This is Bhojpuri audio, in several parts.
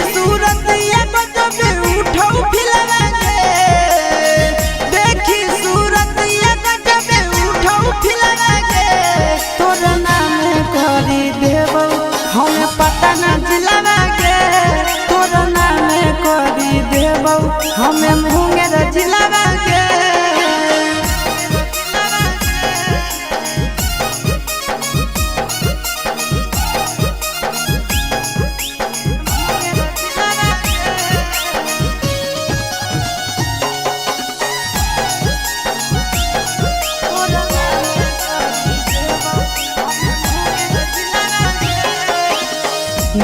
सूरत या गजब उठौ फिलवा गे, देखी सूरत या गजब उठौ फिलवा गे, तोर नाम करी देबौ हमें पता न जिलवा गे, तोर नाम करी देबौ हमें मुंगेर जिलवा गे।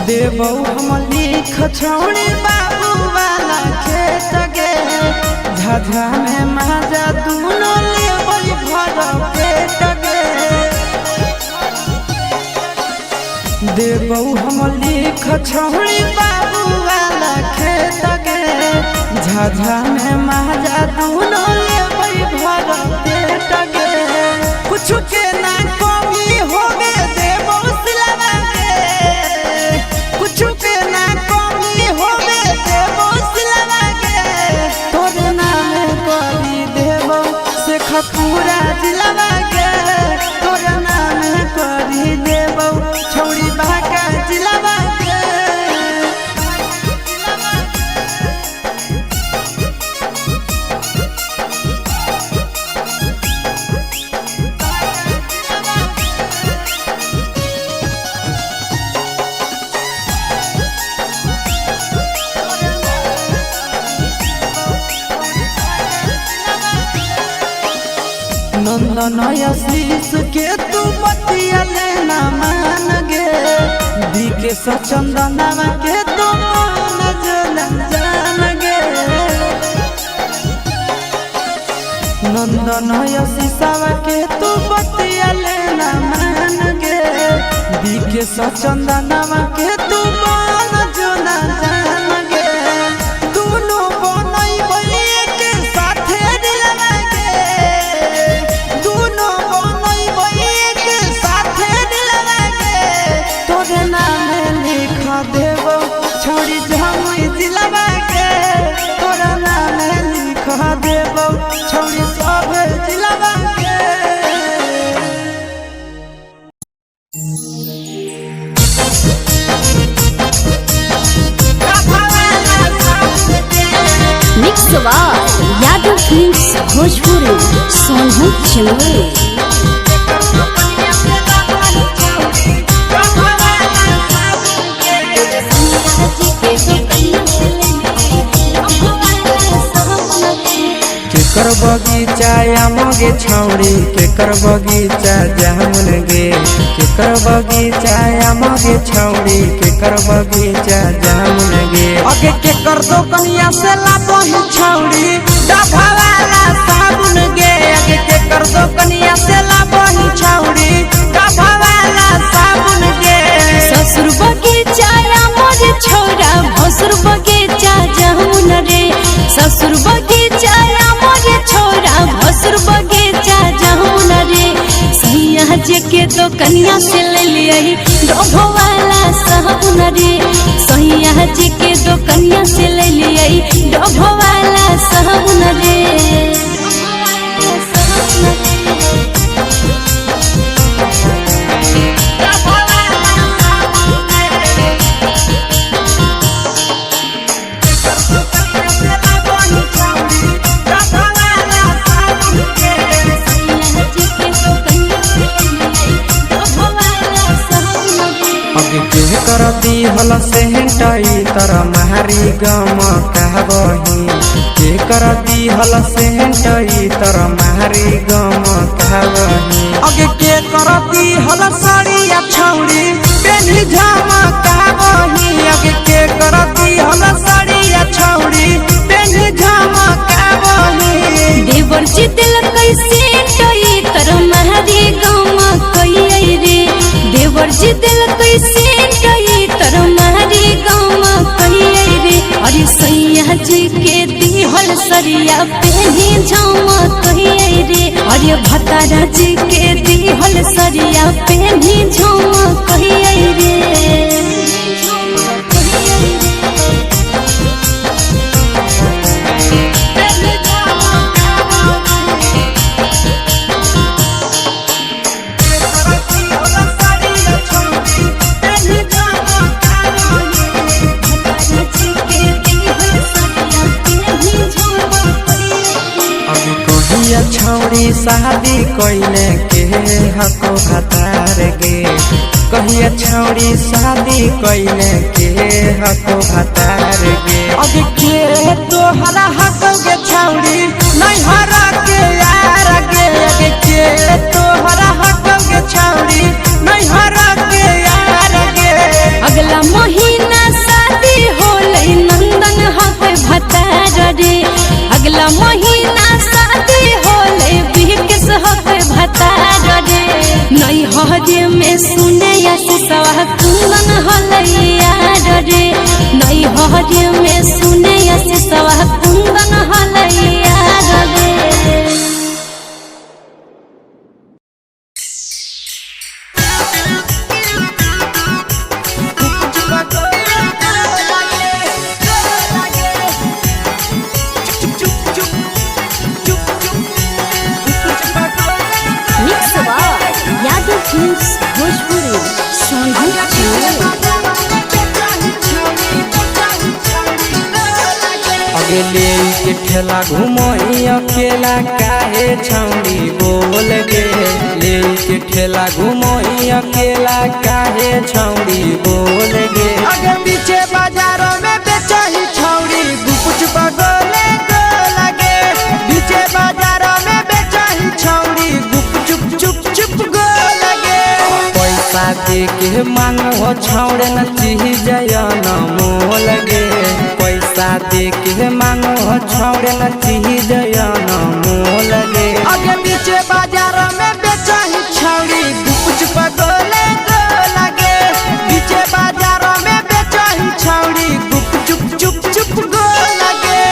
देबौ हम लिख छौड़ी बाबू वाला खेत गे, झाझा में माजा दूनो लेबै भर पेट गे। देबौ हम लिख छौड़ी बाबू वाला खेत गे, झाझा में माजा दूनो लेबै भर पेट गे। कुछ के ना कमी होवे देबौ सिलवा गे, कुछ के ना कमी होवे देबौ सिलवा गे, तोर नाम करी देबौ से खपूरा जिलवा गे, तोर नाम करी देबौ छौड़ी बाका जिलवा गे। नंदन आशीष के तू बतिया लेना मान गे, बीके सचंदन के तू मान जान गे। नंदन आशीष के तू बतिया लेना मान गे, बीके सचंदन के तू मान जान गे। दोनों बनैबै के साथे दिलवा गे, दोनों बनैबै के साथे दिलवा गे, तोर नाम लिख देबौ छौड़ी जमुई जिलवा गे, तोर नाम लिख देबौ छौड़ी सब जिलवा गे। मिक्स यादव फिल्म्स भोजपुरी सोनू चिमले। केकर बगीचा आमगे छौड़ी, केकर बगीचा जामुन गे, केकर बगीचा आमगे छौड़ी, केकर बगीचा जामुन गे। अगे केकर दोकनिया से लाबही छौड़ी डभा वाला साबुन गे, अगे केकर दोकनिया से लाबही छौड़ी डभा वाला साबुन गे। ससुर बगीचा आमगे छौड़ा, भसुर बगीचा जामुन रे, ससुर बगीचा आमगे छौड़ा, भसुर बगीचा जामुन रे। सैया जे के दोकनिया से ले लियही डभा वाला साबुन रे, सैया जे के दोकनिया से ले लियही डभा वाला साबुन रे। के करती हल से हटाई तरा महरी गम कहबही, के करती हल से हटाई तरा महरी गम कहबही। अगे के करती हल साड़िया छौड़ी पेन्ही झमा कहबही, अगे के करती हल साड़िया छौड़ी पेन्ही झमा कहबही। देवर जी दिल कैसे टई तर महरी गम कई रे, देवर जी दिल कैसे टई तर महरी गम कई रे। अरे सैया जी के दिहल सरिया पेन्ही झमा कई रे, अरे भतारा जी के दिहल सरिया पेन्ही झमा कई रे। छौड़ी शादी कइले के हको भतार गे कहिया छौड़ी शादी कइले के हको भतार गे अब के तोहरा हको गे छौड़ी नहीं हरा के यार गे अब के तोहरा हको गे छौड़ी नहीं हरा के यार गे अगला महीना शादी होले नंदन हके भतार रे अगला महीना शादी होले बिहकेस हके भतार रे नहीं हरे में सुने सवा कुंदन हले यार रे नहीं हरे में सुने सवा कुंदन हले यार रे ले के ठेला घुमई अकेला काहे छौड़ी बोल गे ले के ठेला घुमई अकेला काहे छौड़ी बोल गे अगे पीछे बाजार में बेचही छौड़ी गुपुच बगले को लगे पीछे बाजार में बेचही छौड़ी गुप चुप चुप गो लगे पैसा दे के मांगो छौड़े न चीज न मोल गे पैसा दे के मांगो छौड़े न चीज न मोल गे आगे पीछे बाजार में बेचही छौड़ी गुपुच पगले को लगे पीछे बाजार में बेचही छौड़ी गुप चुप गो लगे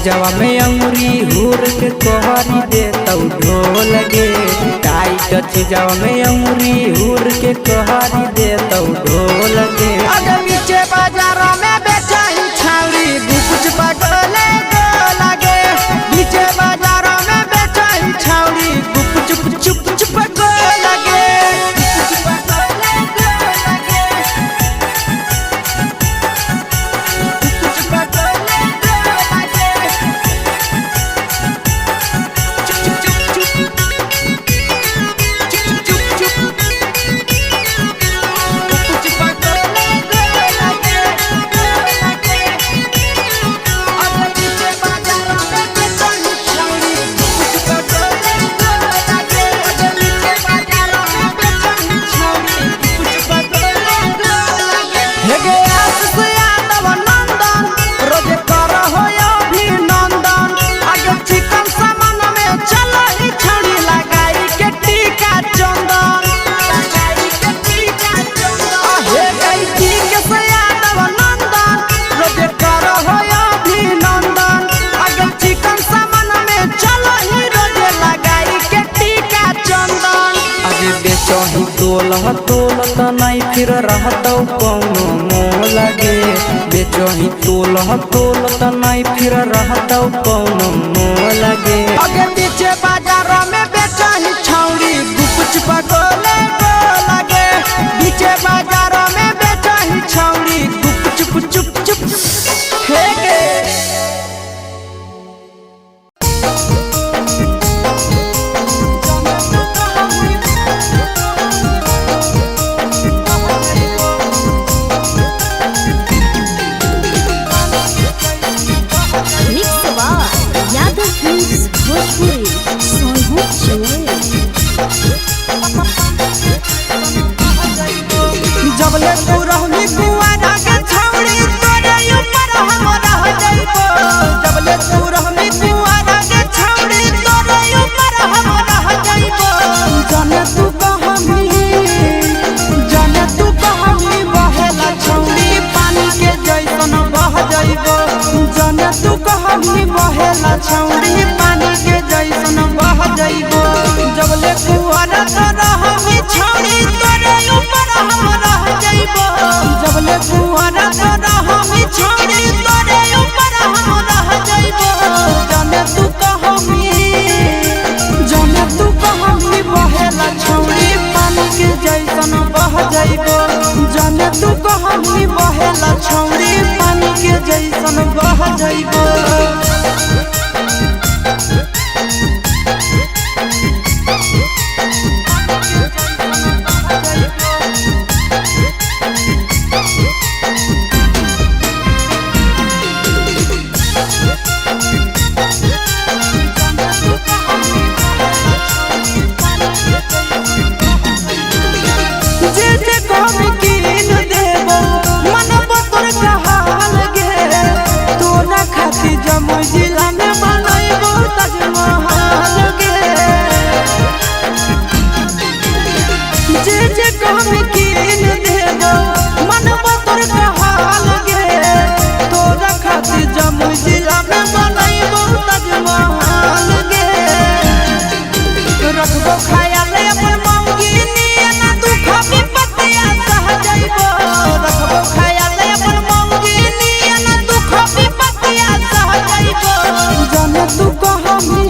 जवा में अंगुरी हुर के तोहरी दे तौ ढोल गे टाइट जवा में अंगुरी हुर के तोहरी दे तौ ढोल गे अगर पीछे बाजार में बेचही छौड़ी गुपुच पगले को लगे पीछे बाजार में बेचही छौड़ी गुप चुप गो लगे तोलत नहीं फिर रहतौ कौनो मोल गे बेचही तोलत नहीं फिर रहतौ कौनो मोल गे अगे पीछे बाजार में बेचही छौड़ी गुपुच पगले को लगे पीछे बाजार में बेचही छौड़ी गुप चुप हे गे Mix Bar कहमी बहेला छौरी पानी के जैसन बह जइबो जबले कुआरा तो रहमी छौरी तोरे ऊपर हम रह जइबो जबले कुआरा तो रहमी छौरी तोरे ऊपर हम रह जइबो जाने तू कहमी बहेला छौरी पानी के जैसन बह जइबो जाने तू कहमी बहेला छौरी पानी के जैसन बह जइबो जमुई जिला में बनइबो ताजमहल गे जे कहमी कीन देबो मनबो तोर कहाल गे तोरा खातिर जमुई जिला में बनइबो ताजमहल गे रखबो खायल अपन मौगी नियना तू खबी पतिया सह जइबो रखबो खायल अपन मौगी नियना तू खबी पतिया सह जइबो जाने तू कहमी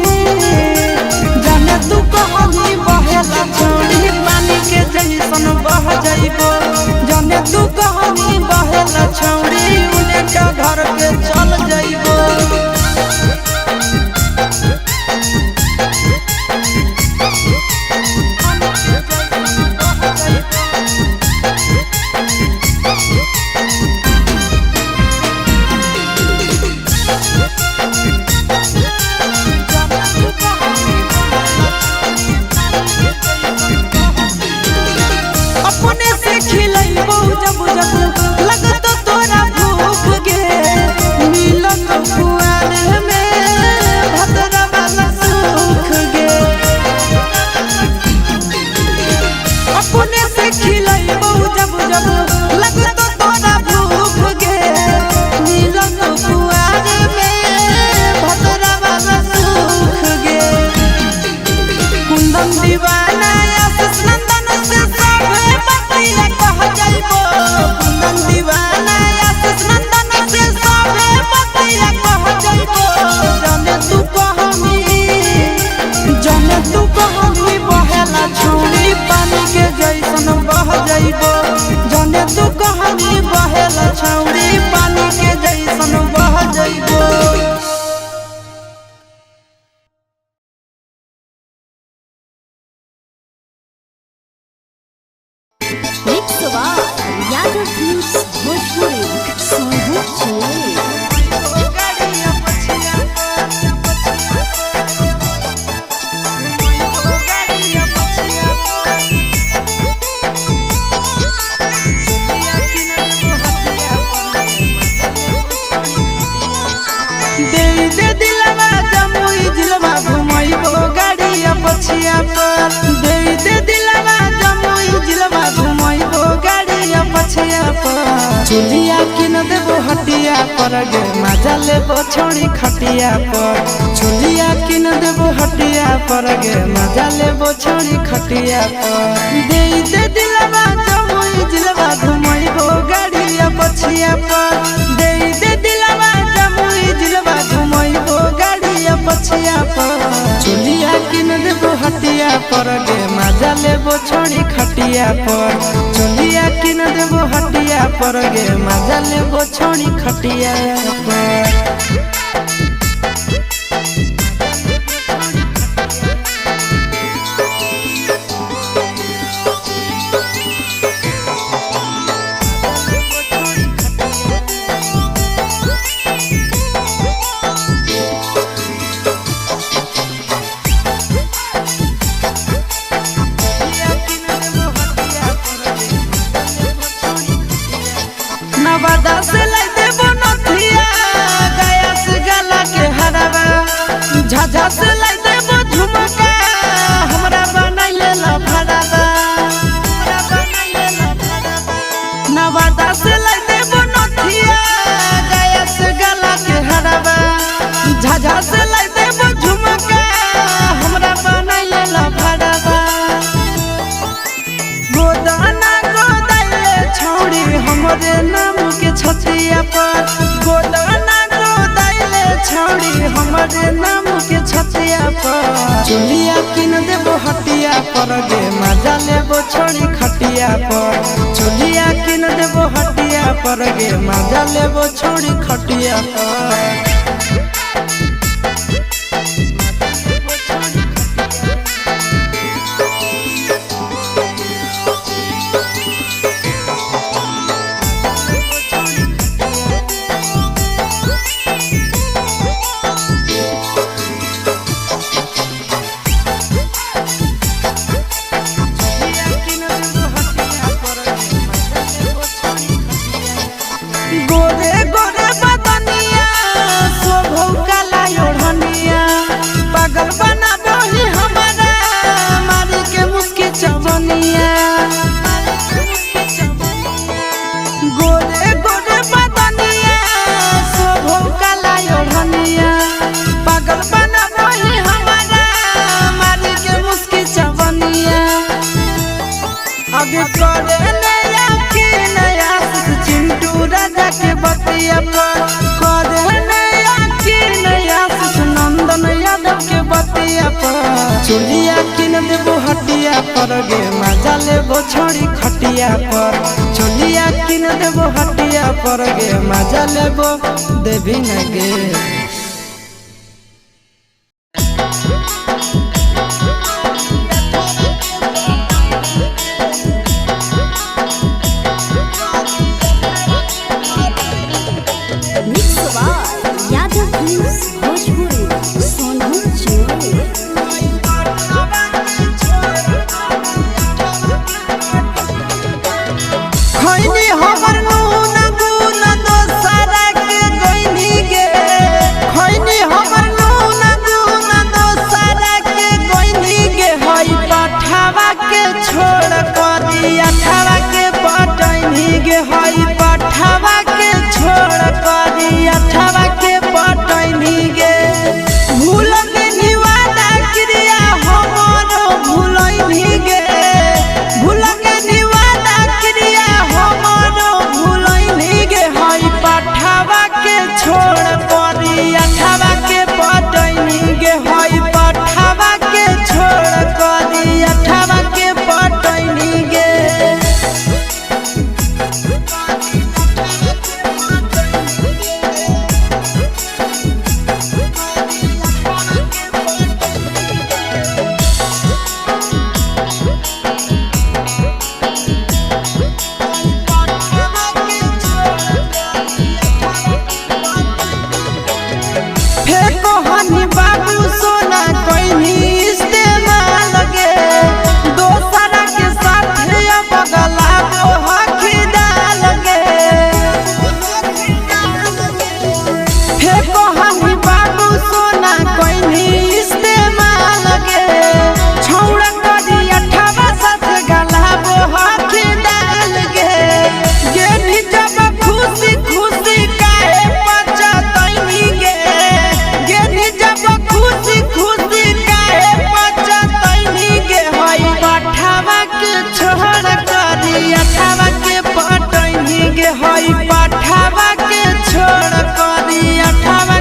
बहेला छौरी पानी के जैसन बह जइबो जाने तू कहमी बहेला छौरी उने के घर के चल जइबो अपने से खिलइबो जब जब लगतो तोरा भूख गे मिलत कुआर में भद्रा वाला सुख गे अपने से खिलइबो जब जब लगतो तोरा भूख गे मिलत कुआर में भद्रा वाला सुख गे कुंदन दीवाना आशीष नंदन से सबे बतिया कह जइबो कुंदन दीवाना आशीष नंदन से सबे बतिया कह जइबो जाने तू कहमी बहेला छौरी पानी के जैसन बह जइबो जाने तू कहमी बहेला छौरी पानी के जैसन बह जइबो यादव फिल्म्स भोजपुरी सोनू चले दे दिलवा जमुई जिलवा घुमइबो गाड़िया पछिया पर दे दिलवा जमुई जिलवा घुमइबो गाड़िया पछिया पर चुलिया किन देबो हटिया पर गे मजा लेबो छोड़ी खटिया पर चुलिया किन देबो हटिया पर गे मजा लेबो छोड़ी खटिया पर दे दिलवा जमुई जिलवा घुमइबो गाड़िया पछिया पर दे दिलवा जमुई जिलवा घुमइबो गाड़िया पछिया पर चुलिया किन देबो हटिया पर गे मजा लेबो छोड़ी खटिया पर चुलिया किन देबो हटिया पर गे मजा लेबो छोड़ी खटिया पर नवादा से लाई देबो नथिया हमरे नाम के छतिया पर चुलिया किन देबो हटिया पर गे मजा लेबो छोड़ी खटिया पर चुलिया किन देबो हटिया पर गे मजा लेबो छोड़ी खटिया पर आगे करे नया के नया चिंटू राजा के बतिया पर करे नया के नया नंदन यादव के बतिया पर चुलिया किन देबो हटिया पर गे मजा लेबो छोड़ी खटिया पर चुलिया किन देबो हटिया पर गे मजा लेबो देवी न गे हई पाठावा के छोड़ करी अठावा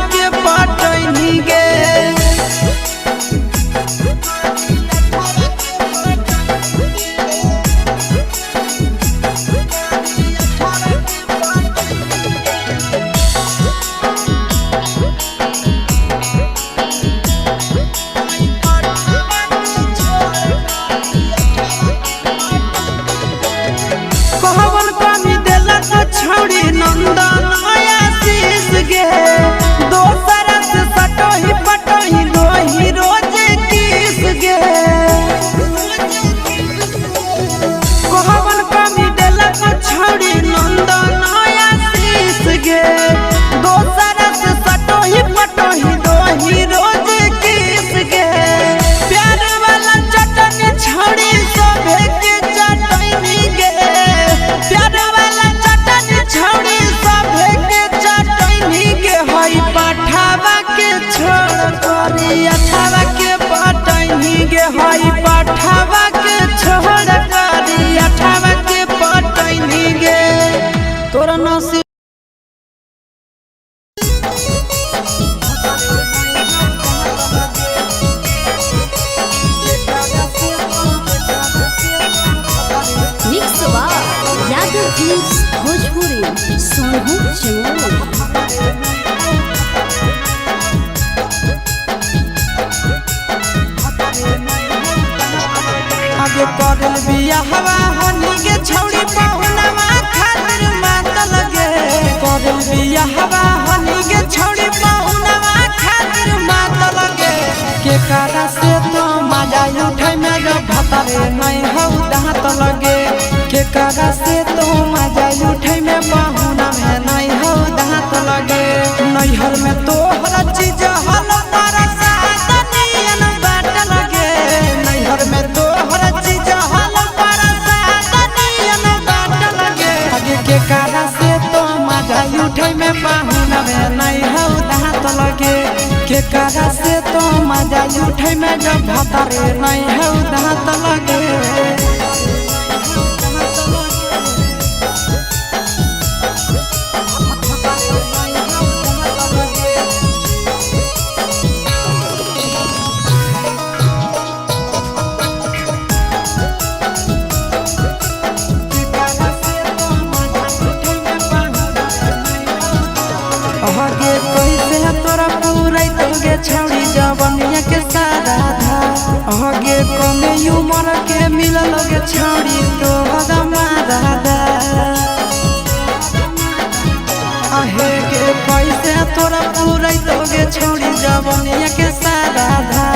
आगे करल बिया हवा हनी के छौड़ी पहुनवा खातिर मात लगे करल बिया हवा हनी के छौड़ी पहुनवा खातिर मात लगे के कारा से तो मजा उठै में जब भतरे नहीं हौ दांत लगे के कारा से तो मजा उठै में पहुना में नहीं हौ दांत लगे नैहर में तो हर चीज हल पर सातनियन बाट लगे नैहर में तो हर चीज हल पर सातनियन बाट लगे आगे के कारा से तो मजा उठै में पहुना में नहीं हौ दांत लगे के कारा से तो मजा उठै में जब भतरे नहीं हौ दांत लगे आगे कैसे तोरा पूरा तोगे छौड़ी जवनिया के सारा धा आगे कमे उमर के मिलल गे छौड़ी तो हदमा दादा आहे के कैसे तोरा पूरा तोगे छौड़ी जवनिया के सारा धा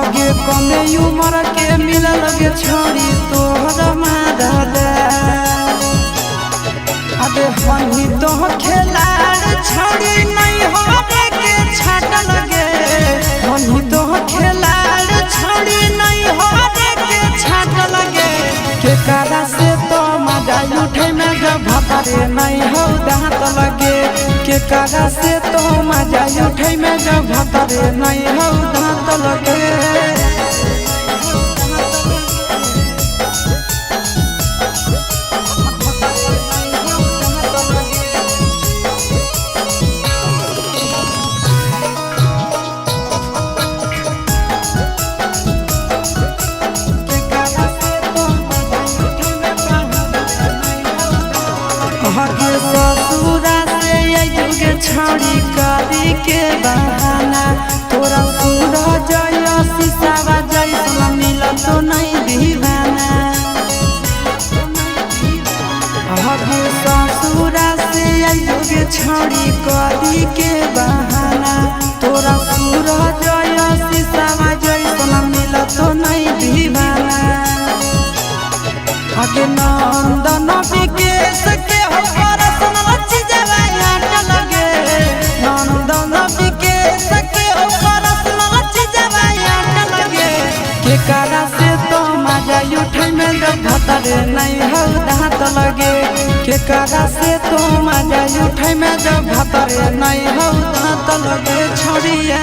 आगे कमे उमर के मिलल गे छौड़ी तो हदमा दादा अबे हनी तो खेलाड़ छौड़ी नहीं होवे के छाट लगे हनी तो खेलाड़ छौड़ी नहीं होवे के छाट लगे के कारा से तो मजा उठै में जब भतरे नहीं हौ दांत लगे के कारा से तो मजा उठै में जब भतरे नहीं हौ दांत लगे आगे ससुरा से आइगे छौड़ी करी के बहाना तोरा पूरा जय शीशावा जैसा मिलल तो नहीं दीवाना आगे ससुरा से आइगे छौड़ी करी के बहाना तोरा पूरा जय शीशावा जैसा मिलल तो नहीं दीवाना आगे नंदन विकेश के कारा से तो मजा उठै में जब भतरे नहीं हौ दांत लगे के कारा से तो मजा उठै में जब भतरे नहीं हौ दांत लगे छोड़िया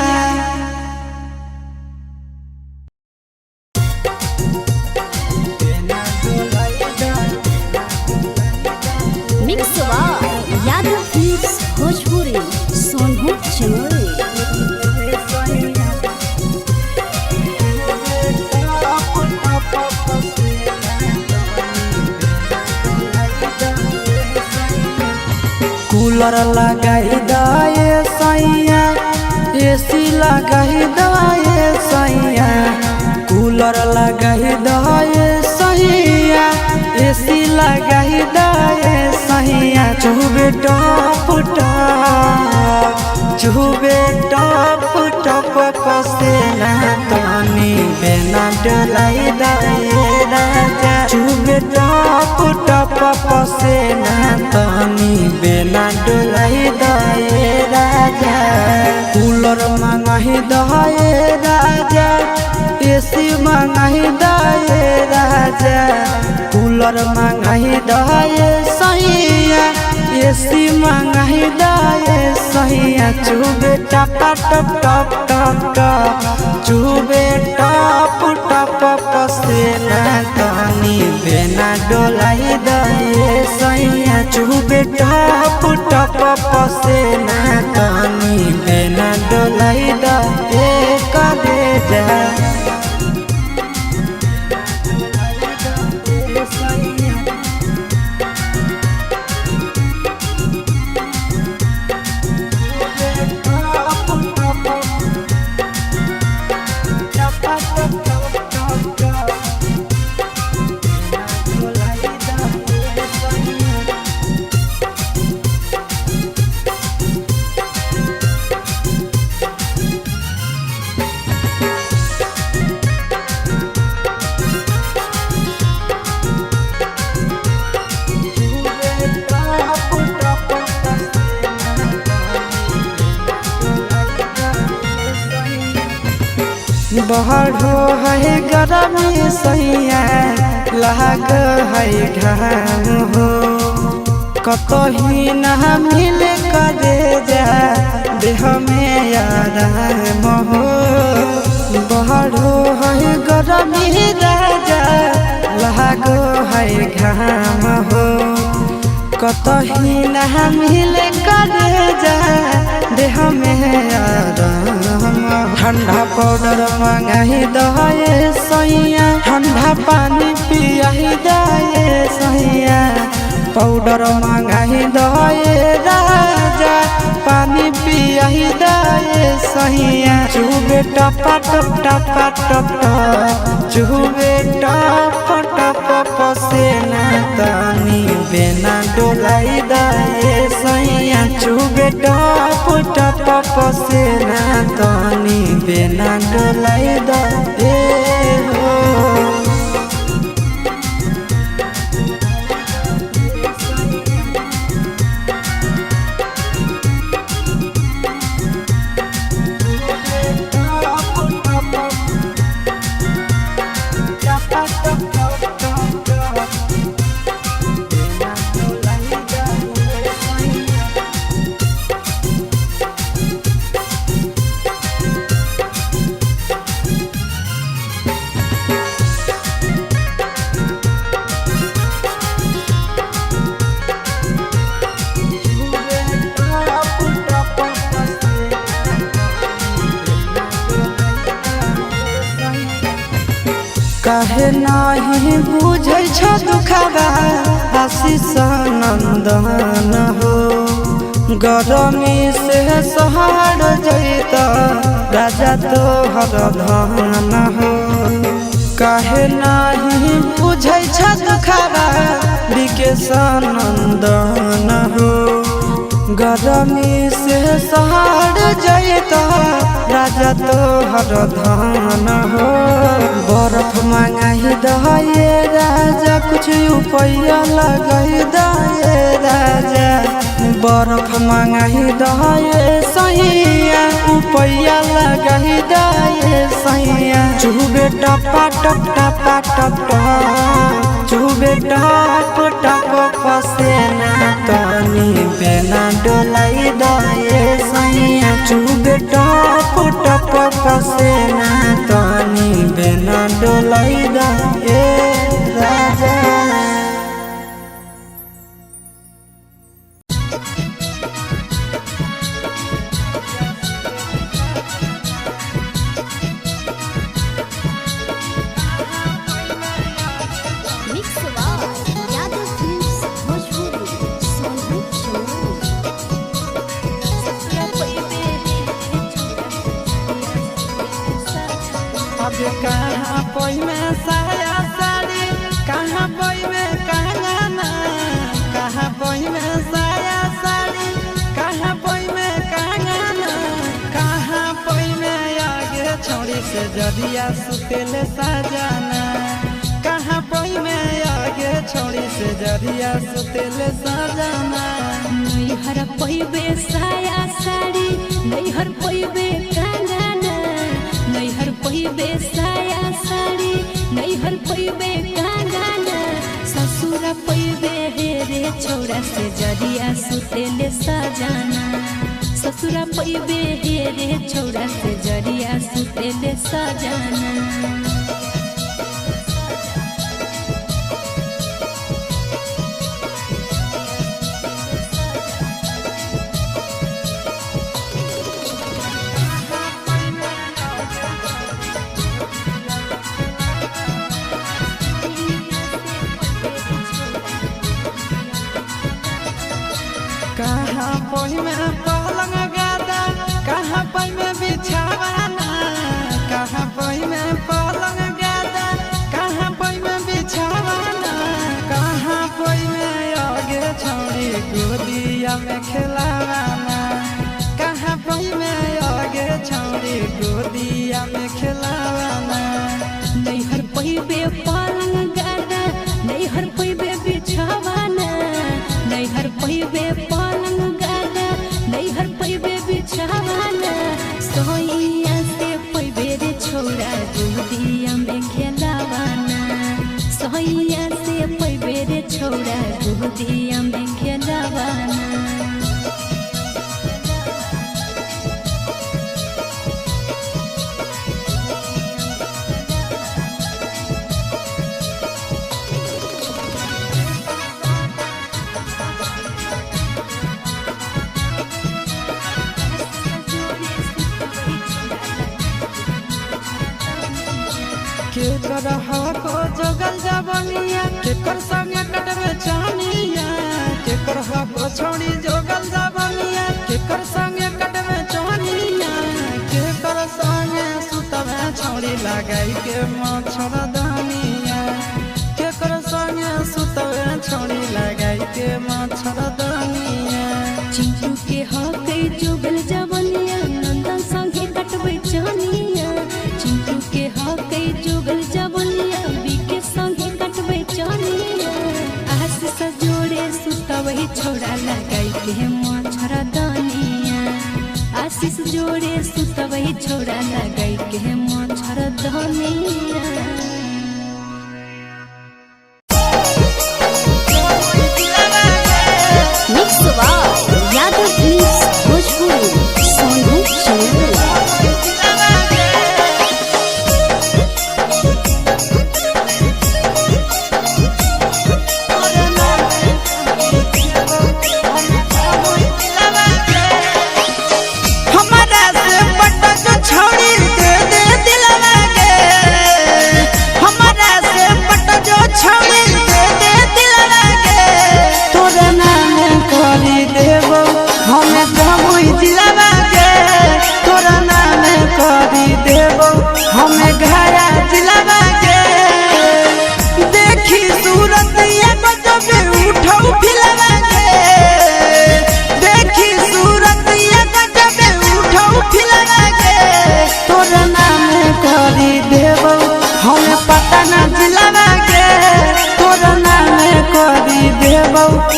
मिक्सवा यादव फिल्म्स भोजपुरी सोनू चमोली कूलर लगाई दाए सैया एसी लगाई दाए सैया कूलर लगाई दाए सैया एसी लगाई दाए सैया चुबे टप टप पसेना तनी बेना डलाई दाए राजा चुबे टप पसेना तनी बेना डलाई दाए राजा कूलर मंगाही दाए राजा एसी मंगाही दाए राजा कूलर मंगाही दाए सैया एसी मंगाही दाए सैया चुबे टप चुबे टप पसेना तनी बेना डोलाई दाए सैया चुबे टप पसेना तनी बेना डोलाई दाए करे जा बढ़ो है गरमी सैया लाग है घाम हो कतही न मिले करे जा देह में आराम हो बढ़ो है गरमी राजा लाग है घाम हो कतही न मिले करे जा देह में आराम ठंडा पाउडर मंगाही दे सैया ठंडा पानी पियाही दे सैया पाउडर मंगाही दे राजा पानी पियाही दे सैया चुबे टपा टप टपा टप चुबे टप टप पसेना तानी बेना डोलाई दे सैया चुबे टप टप पसेना तानी बेना डोलाई दे हो काहे नाही बुझै छ दुखबा आशीष नंदन हो गरमी से सहर जैत राजा तोहर धन हो काहे नाही बुझै छ दुखबा विकेश नंदन हो गरमी से सहर जैत राजा तोहर धन हो बर्फ मंगाही दे राजा कुछ उपाय लगाई दे राजा बर्फ मंगाही दे सैया उपाय लगाई दे सैया चुबे टपा टप टपा टप चुबे टप टप पसेना तनी बेना डोलाई दे सैया चुबे टप टप पसेना तनी बेना डोलाई दे राजा कहाँ कोई में साया साड़ी कहाँ कोई में कंगना कहाँ कोई में साया साड़ी कहाँ कोई में कंगना कहाँ कोई में आगे छोड़ी से जदिया सुतेले सजाना कहाँ कोई में आगे छोड़ी से जदिया सुतेले सजाना नहीं हर कोई बे साया साड़ी नहीं हर कोई बे कंगना नहीं हर कोई बे साया साड़ी नहीं हर कोई बे कंगना ससुरा कोई बे रे छोरा से जदिया सुतेले सजाना ससुरा कोई बे रे छोरा से जदिया सुतेले सजाना कहाँ कोई में पलंग गादा कहाँ कोई में बिछावाना कहाँ कोई में पलंग गादा कहाँ कोई में बिछावाना कहाँ कोई में आगे छोड़ी गोदिया में खिलावाना कहाँ कोई में आगे छोड़ी गोदिया में खिलावाना नहीं हर कोई बे पलंग गादा नहीं हर कोई बे बिछावाना नहीं हर कोई बे पलंग गादा नहीं हर कोई बे बिछावाना सोइया से कोई बे रे छोरा के करहा को जगल जबनिया के कर संगे कटबे चानिया के करहा को छोड़ी जगल जबनिया के कर संगे कटबे चानिया के कर संगे सुतबे छोड़ी लगाई के मच्छर दानिया के कर संगे सुतबे छोड़ी लगाई के मच्छर दानिया चिंटू के हके जुगल जबनिया नंदन संगे कटबे चानिया चिंटू के हके जुगल जबनिया बीके संगे कटबे चानिया आशीष जोड़े सुतबे छोड़ा लगाई के मच्छर दानिया आशीष जोड़े सुतबे छोड़ा लगाई के मच्छर दानिया यादव प्लीज भोजपुरी सोनू चैनल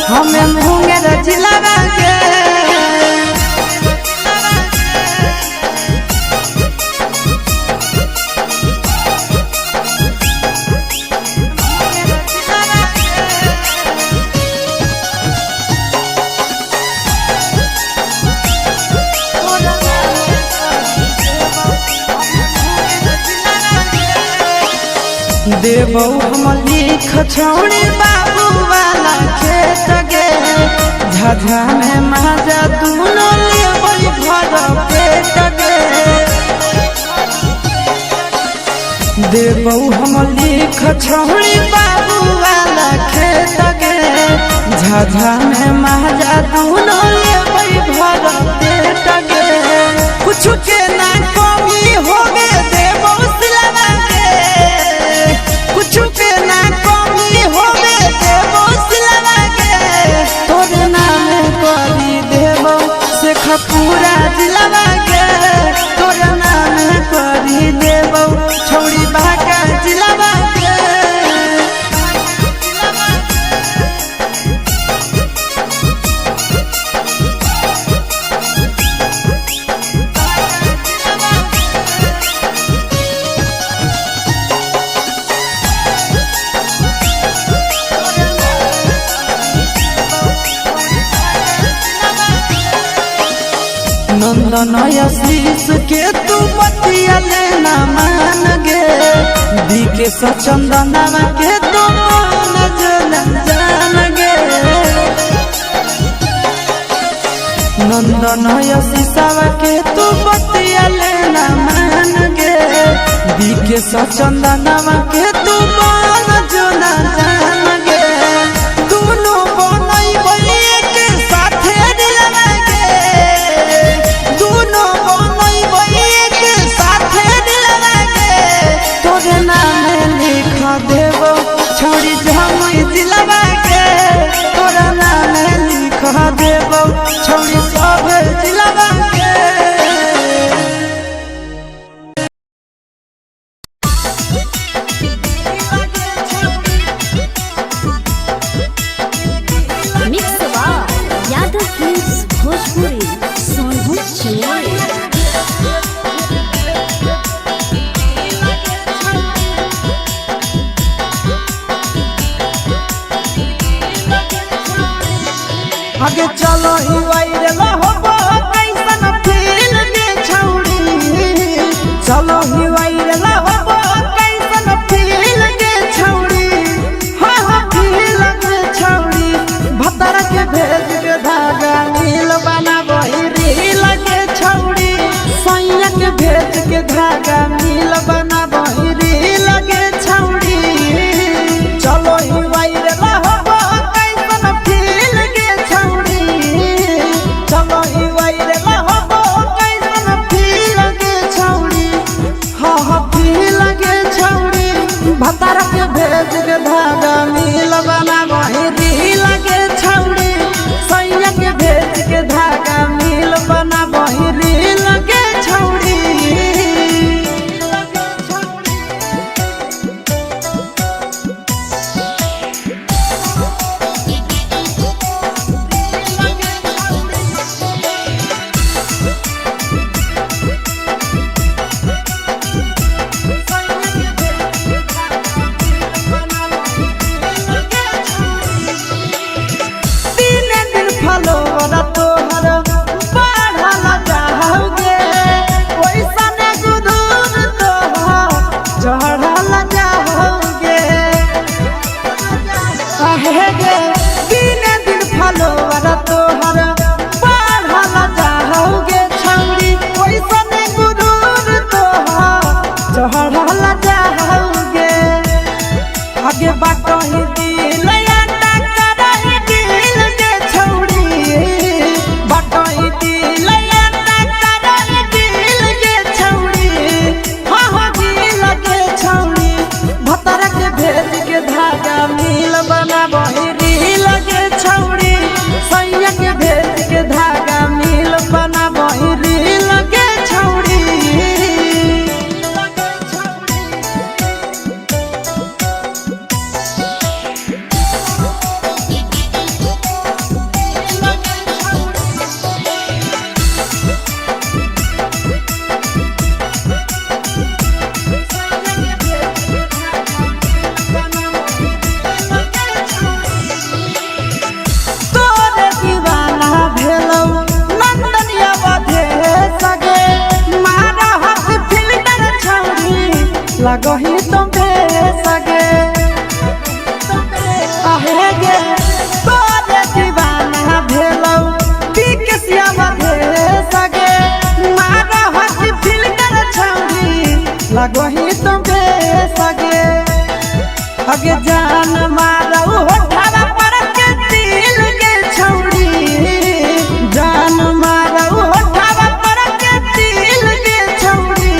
हमें मुंगेर जिला के देबौ हम लिख छोड़ी बाबू वाला खेत गे झाझा में माजा दूनो लेबै घर पेट गे देबौ हम लिख छोड़ी बाबू वाला खेत गे झाझा में माजा दूनो लेबै घर पेट गे कुछ के ना कमी होगे देबौ सिलवा के कुछ के ना कमी होवे देबो सिलवा के तोर नाम करी देबो से खपूरा जिलवा के तोर नाम करी देबो छोड़ी बाका जिलवा के नंदन आशीष के तू बतिया लेना मान गे बीके सचंदना के तू जान गे नंदन आशीष के तू बतिया लेना मान गे बीके सचंदना के तू जान गे दोनों बनई बलिए के साथे दिलवा देबो छोड़ी जमुई जिलवा के तोरा नाम लिख देबो छोड़ी सब जिलवा के लागे लगही तुम सगे आहे गे तोरे दीवाना भेलौ पिकसिया भे सगे मारा हसी फिल्टर छौरी लगही तुम सगे अगे जान मारौ होठवा पर के दिल के छौरी जान मारौ होठवा पर के दिल के छौरी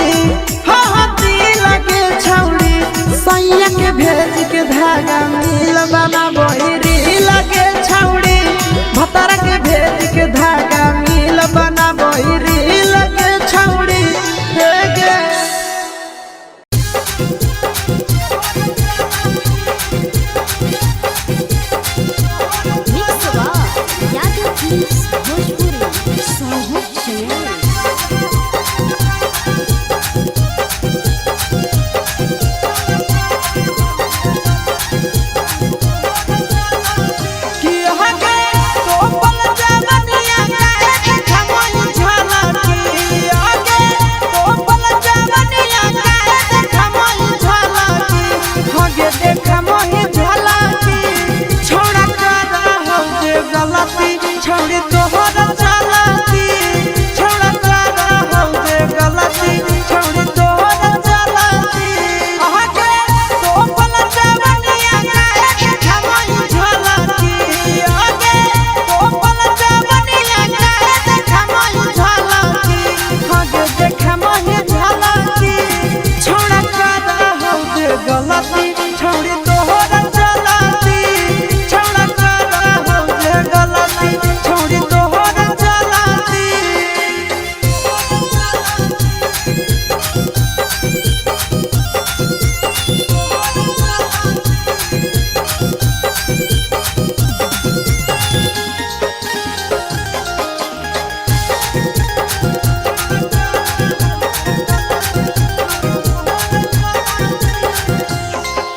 हाँ दिल के छौरी सैया के भेज के धागा मिल बाबा बहिरी लगे छौरी भतारा के भेज के धागा मिल बना बहिरी लगे छौरी हे गे छोड़ी तोहर चलती छोड़ा कर हो दे गलती छोड़ी तोहर चलती आगे तो पल जवनिया काहे खमई झलती आगे तो पल जवनिया काहे खमई झलती आगे देख मही झलती छोड़ा कर हो दे गलती छोड़ी तोहर चलती छोड़ा कर हो दे गलती छोड़ी तोहर चलती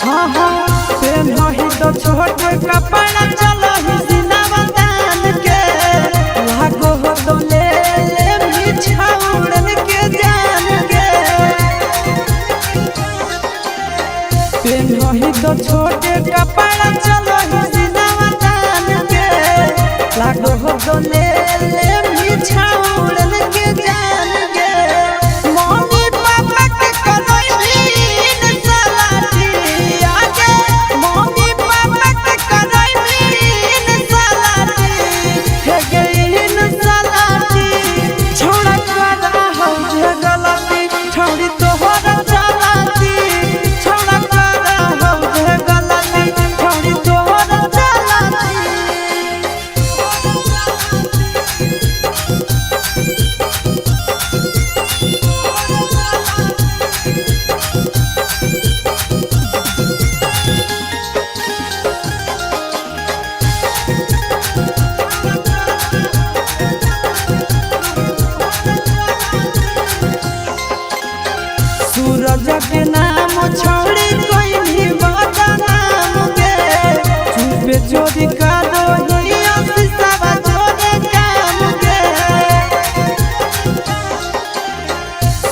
हाँ हाँ प्रेम नहीं तो छोट कपड़ा चलो ही सिनेमा तान के लागो हो तो ले मिछाउड़न के जान के प्रेम नहीं तो छोटे कपड़ा चलो ही सिनेमा तान के लागो हो तो ले मिछाउड़न के जान के मम्मी पापा के करोईन सलाटी आगे मम्मी पापा के करोईन सलाटी हे गईन सलाटी छोड़ा कर हो जे गलती छोड़ी तोहर चलती छोड़ा कर हो जे गलती छोड़ी तोहर चलती सूरज के नाम छोड़ी कोई भी बता नाम गे चुपे चोरी का दो ही अफिसवा जोरे काम गे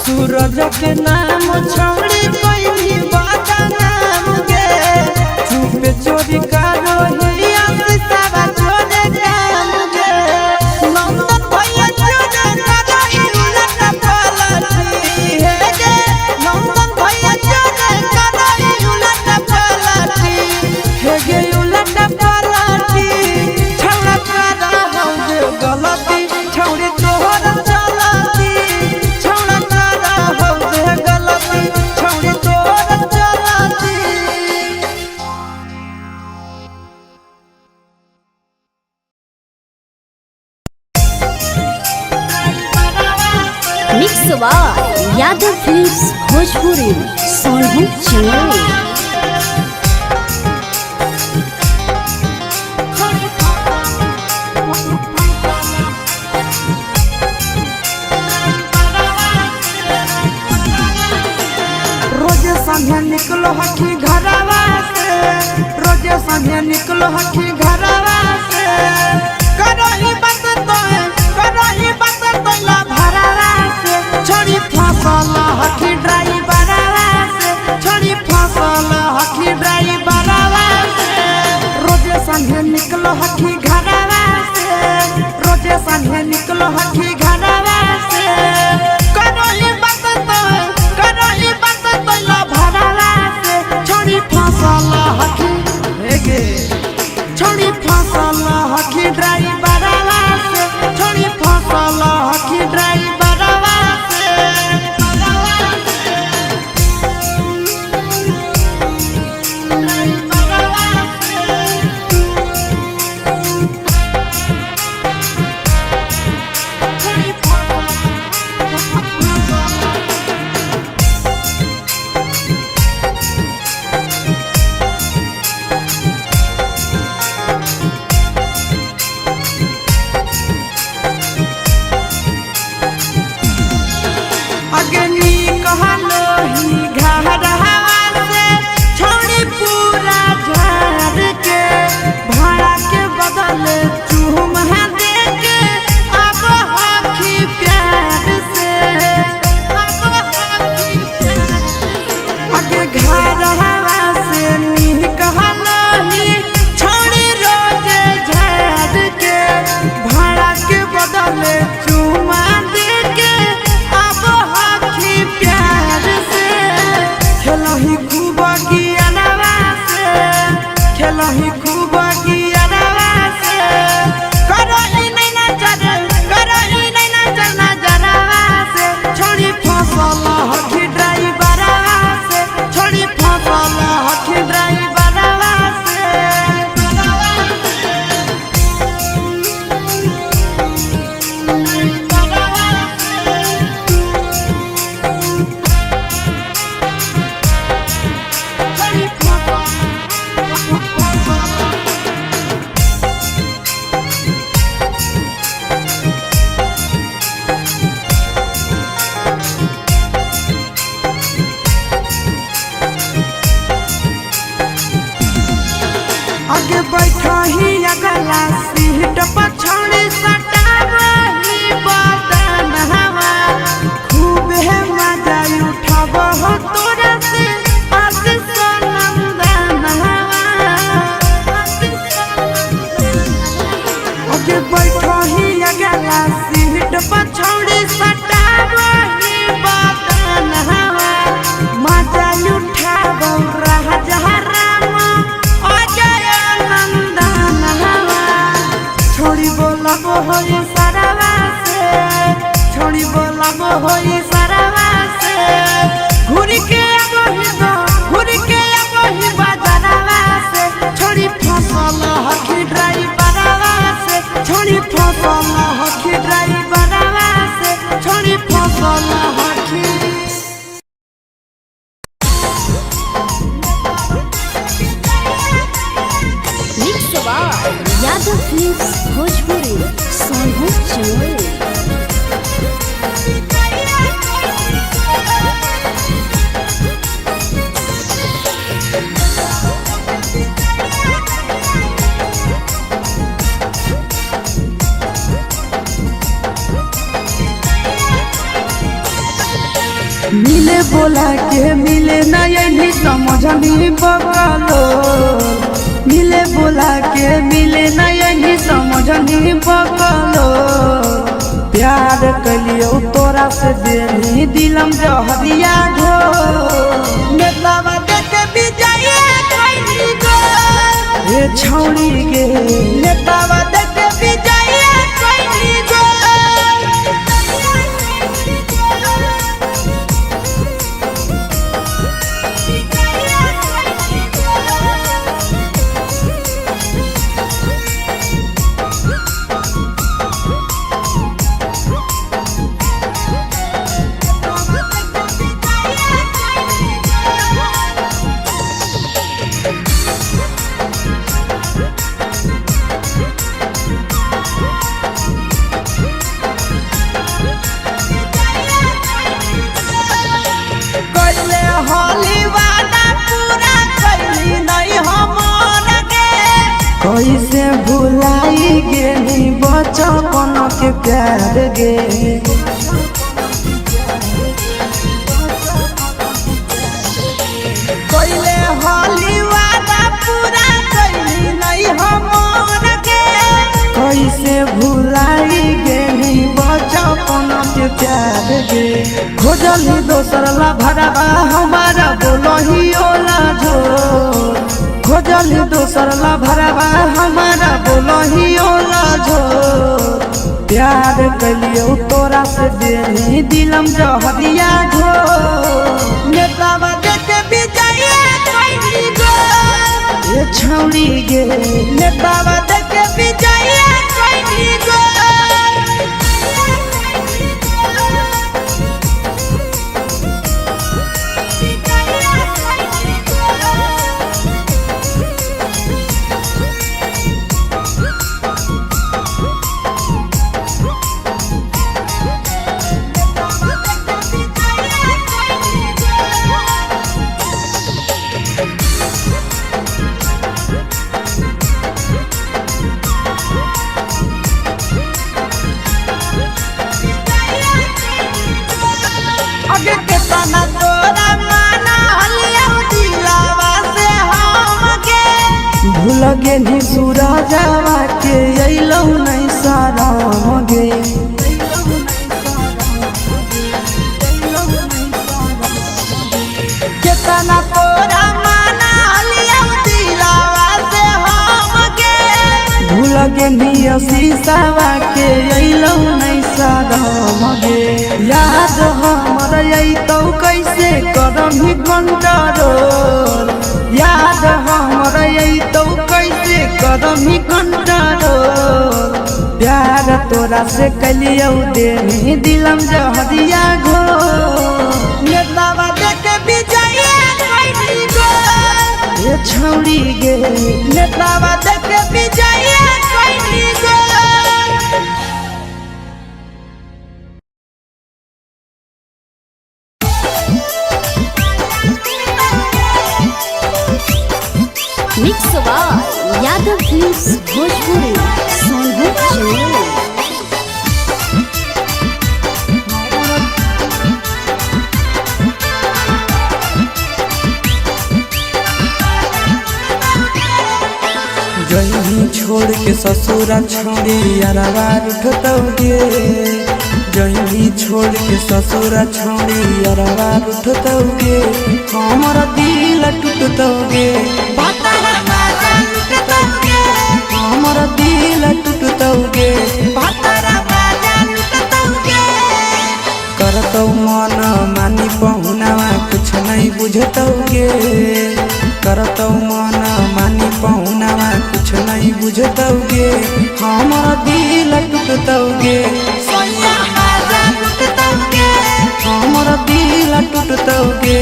सूरज के नाम छोड़ी कोई भी बता नाम गे चुपे चोरी का दो ही अफिसवा जोरे काम गे नंदन भैया जोरे करही उलट पलटी हे गे नंदन भैया जोरे करही उलट पलटी हे गे उलट पलटी छौड़ा कर हो दे गलती छोड़ी तोहर चलती छौड़ा कर हो दे गलती छोड़ी तोहर चलती mix by Yadav films Bhojpuri Sonu channel रोजे संगे निकलो हकी घरवा से रोजे संगे निकलो हकी घरवा से करही बात तो ला भरवा से छोड़ी फसल हकी ड्राइवरवा से अग्नि कहलो ही घरवा से छोड़ी पूरा झाड़ के भाड़ा के बदल चूमा दे के अब हखी प्यार से अगे घरवा से नी कहलो ही छोड़ी रोज झाड़ के भाड़ा के बदल चूमा दे के अब हखी प्यार से खेलही खूब गियानवा से खेलही खूब गियानवा से करही नहीं नजर नजरवा से छोड़ी फसल हखी ड्राइवरवा से छोड़ी फसल हखी ड्राइवरवा से आगे बैठा ही अगला सीट पछाड़ी सटावही बदन हवा खूब है मजा उठाव हो तोरा से आशीष नंदन हवा आगे बैठा ही अगला सीट पछाड़ी सटावही बदन हवा मजा उठाव राजा राम छोड़ी बोलाबो होई सारावा से छोड़ी बोलाबो होई सारावा से घुरी के आबो ही बाजारवा से छोड़ी फसल हखी ड्राइवरवा से छोड़ी फसल हखी ड्राइवरवा से छोड़ी फसल हखी यादव फिल्म्स भोजपुरी सोनू चोर मिले बोला के मिले नहीं समझनी बगलो मिले बोला के मिले नहीं समझनी बगलो प्यार कलियो तोरा से देनी दिलम जहरिया घो नेतावा देखे विजय कैली गो ए छौड़ी गे नेतावा देखे विजय कैली गो कैसे भुलाई गेली बचपन के प्यार गे कैले होली वादा पूरा कैली नहीं हमर गे कैसे भुलाई गेली बचपन के प्यार गे खोजली दोसर ला भरवा हमारा बोलही ओला झो खोजली दोसर ला भरवा हमारा बोलही ओला झो प्यार कलियो तोरा से देनी दिलम जहरिया घो नेतावा देखे विजय कैली गो ये छौड़ी गे नेतावा देखे विजय कैली गो राजावा के अइलौ नहीं शरम गे। केतना तोरा माना लिया दिलावा से हम गे। भूल गेलियो शीशावा के अइलौ नहीं शरम गे। याद हमर अइतौ कैसे करमही कंट्रोल। याद हमर अइतौ कैसे करमही कंट्रोल। प्यार तोरा से कलियौ देनी दिलम जहरिया घोर। नेतावा देखे विजय कैली गो। ये छौड़ी गे नेतावा देखे विजय कैली गो। Mix by Yadav films Bhojpuri Sonbhadra channel. जही छोड़ के ससुरा छोड़ी अरवा उठतौगे। जही छोड़ के ससुरा छोड़ी अरवा उठतौगे। हमर दिल टूटतौगे। हमर दिल टूटतौगे। करतौ मन मानी पहुनावा कुछ नहीं बुझतौगे। करतौ मन मानी पहुनावा कुछ नहीं बुझतौगे। हमर दिल टूटतौगे। हमर दिल टूटतौगे।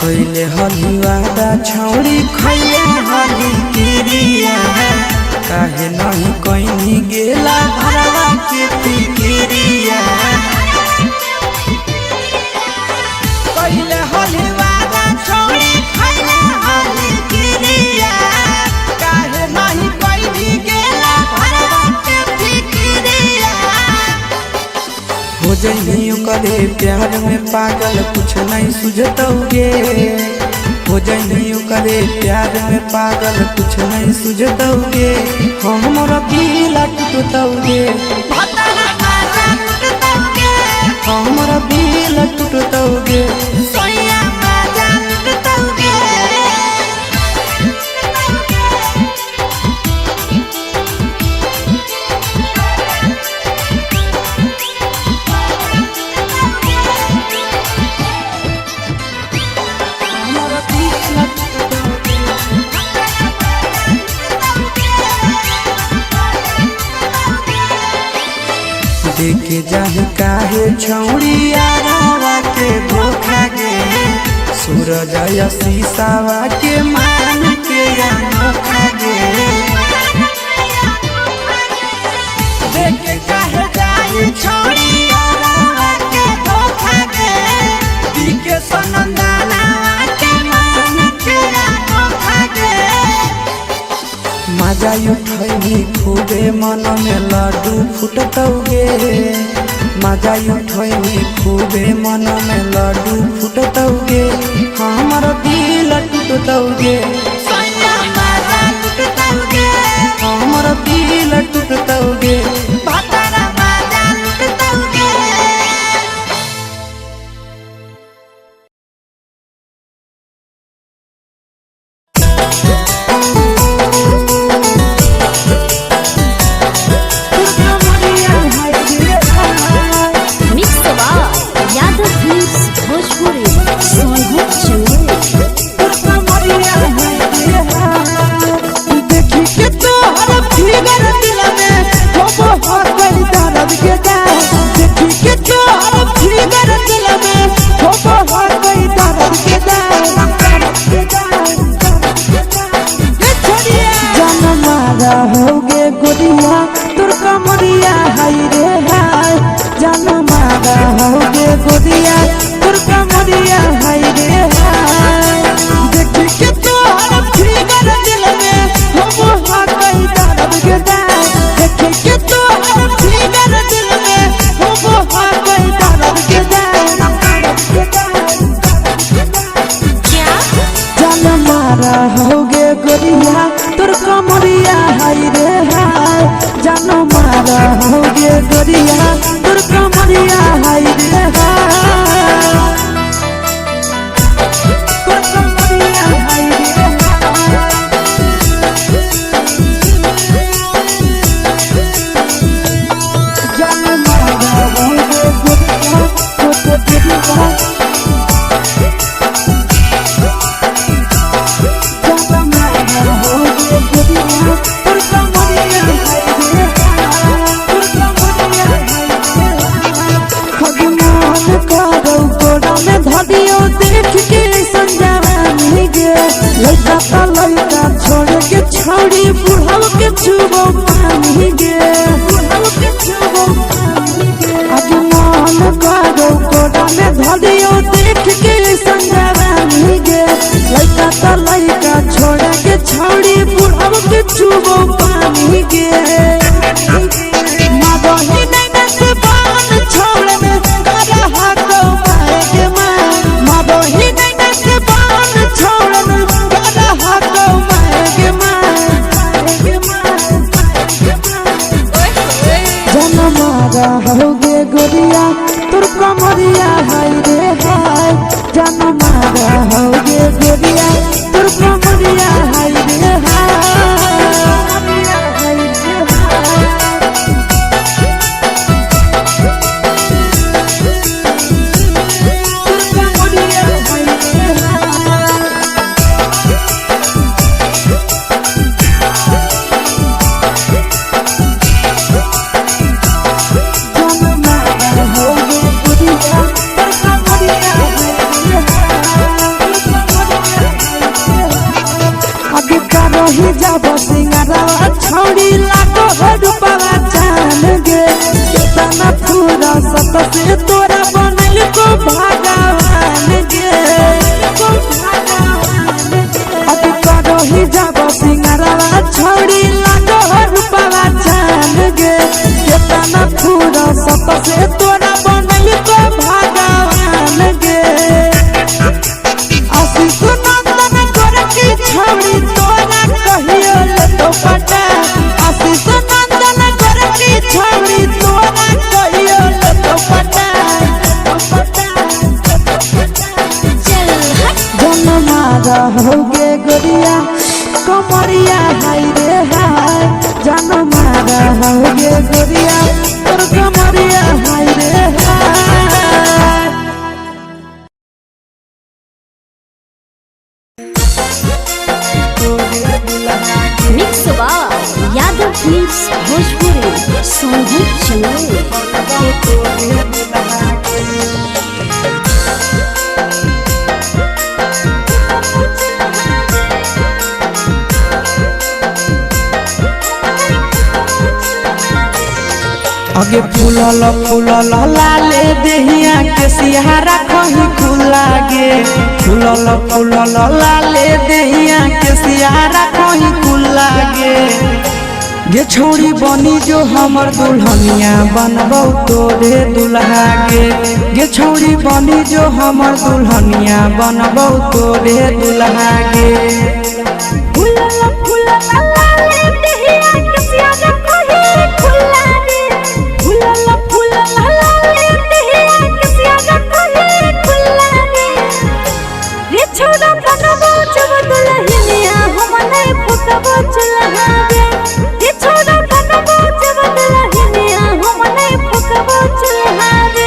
कैले हलुआदा छौड़ी खैले हली किरिया। काहे नहीं कहीं गेला भरवा के फिकिरिया। कैले हलुआदा छौड़ी खैले हली किरिया। काहे नहीं कहीं गेला भरवा के फिकिरिया। हो जइयो करे प्यार में पागल कुछ नहीं सुझतौगे। हो जइयो करे प्यार में पागल कुछ नहीं सुझतौगे। हमर दिल टूटतौगे। हमर दिल टूटतौगे। देखे जाहि काहे छौड़ी आरावा के धोखा गे। सूरज शीशावा के मान के अनोखा गे। देखे काहे जाहि छौड़ी आरावा के धोखा गे। दिके सनंदाना के मान के अनोखा गे। मजा उठैनी खूबे मन में लड्डू फुटतौगे। मजा उठैनी खूबे मन में लड्डू फुटतौगे। हमर दिल टूटतौगे। हमर दिल टूटतौगे। Mix by Yadav films Bhojpuri Sonbhadra channel. देखी के तोहर फिगर दिल में हो गई दर्द के जान। देखी के तोहर फिगर दिल में हो गई दर्द के जान। जन मारा होगे गोरिया तुर कमरिया हाय रे हाय। जन गोरिया तोर कमरिया हाय रे हाय देखी के तोहर फिगर दिल में हम हाथ गई दर्द के दाए देखी के तोहर फिगर दिल में हम हाथ गई दर्द के दाए जान मारा होगे गोरिया तोर कमरिया हाय रे हाय जान मारा होगे गोरिया तोर कमरिया हाय रे हाय तोर कमरिया हाय रे हाय जान मारा होगे गोरिया तोर कमरिया धरियो देख के संजावानी गे लड़का का लड़का छोड़ के छौड़ी बुढ़ाव के छुबो पानी गे बुढ़ाव के छुबो पानी गे आज मन करो कोड़ा में धरियो देख के संजावानी गे लड़का का लड़का छोड़ के छौड़ी बुढ़ाव के छुबो पानी गे मादही नैना से बान छोड़ में करा हाथ मारे के मादही नैना से बान छोड़ में करा हाथ मारे के जन मारा होगे गोरिया तोर कमरिया हाय रे हाय जन मारा होगे गोरिया तोर कमरिया हाय रे ही जब सिंगारवा छौड़ी लागो रुपवा जान गे कितना पूरा सत से तोरा बनल को भगवान गे अभी करो ही जब सिंगारवा छौड़ी लागो रुपवा जान गे कितना पूरा सत से तोरा बनल को भगवान गे आशीष नंदन कर की छौड़ी तोरा कहियो तो पटा आशीष नंदन कर की छौड़ी तोरा कहियो तो पटा जन मारा होगे गोरिया कमरिया हाय रे हाय जन मारा होगे गोरिया तोर कमरिया हाय रे हाय मिक्स यादव फिल्म्स भोजपुरी सोनू चलो आगे फूलल फूलल लाले देहिया के सिहारा कहीं खुला गे फूलल फूलल लाले देहिया के सिहारा कहीं खुला गे छोड़ी बनी जो हमर दुल्हनिया बनबौ तोरे दुल्हा गे छोड़ी बनी जो हमर दुल्हनिया बनबौ तोरे दुल्हा गे फूलल फूलल लाले देहिया के सिहारा कहीं खुला गे फूलल फूलल लाले देहिया के सिहारा कहीं खुला गे रे छोड़ा बनबौ जब दुल्हनिया हम नहीं फुकबौ चलहा गे रे छोड़ा बनबौ जब दुल्हनिया हम नहीं फुकबौ चलहा गे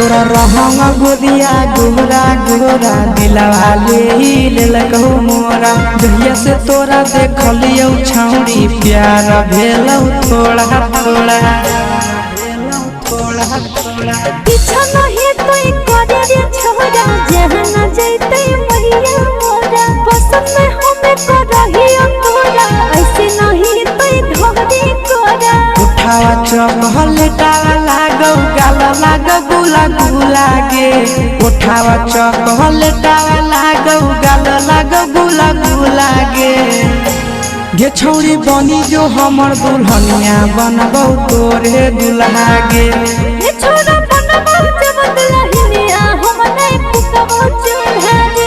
तोरा रहंग गोदिया गोरा गोरा दिलवा ले लकहु मोरा जहिया से तोरा देखलियौ छौड़ी प्यार भेलौ थोड़ा थोड़ा पीछा नहीं तो करे रे छोरा जहां न जैते मैया मोरा पसंद में हमें करहियो तोरा ऐसे नहीं तो धोरी तोरा उठावा चपल टावा लागौ गाल लाग गुला गुला गे उठावा चपल टावा लागौ गाल लाग गुला गुला गे छौरी बनी जो हमर दुल्हनिया बनबौ तोरे दुल्हा गे ये छोरा बनबौ जब दुल्हनिया हम नहीं फुकबौ चूल्हा रे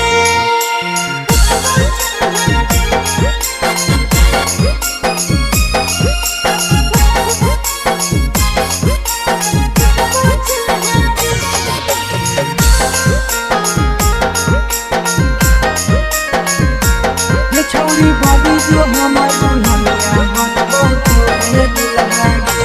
छौरी बनी जो हमर दुल्हनिया बनबौ तोरे दुल्हा गे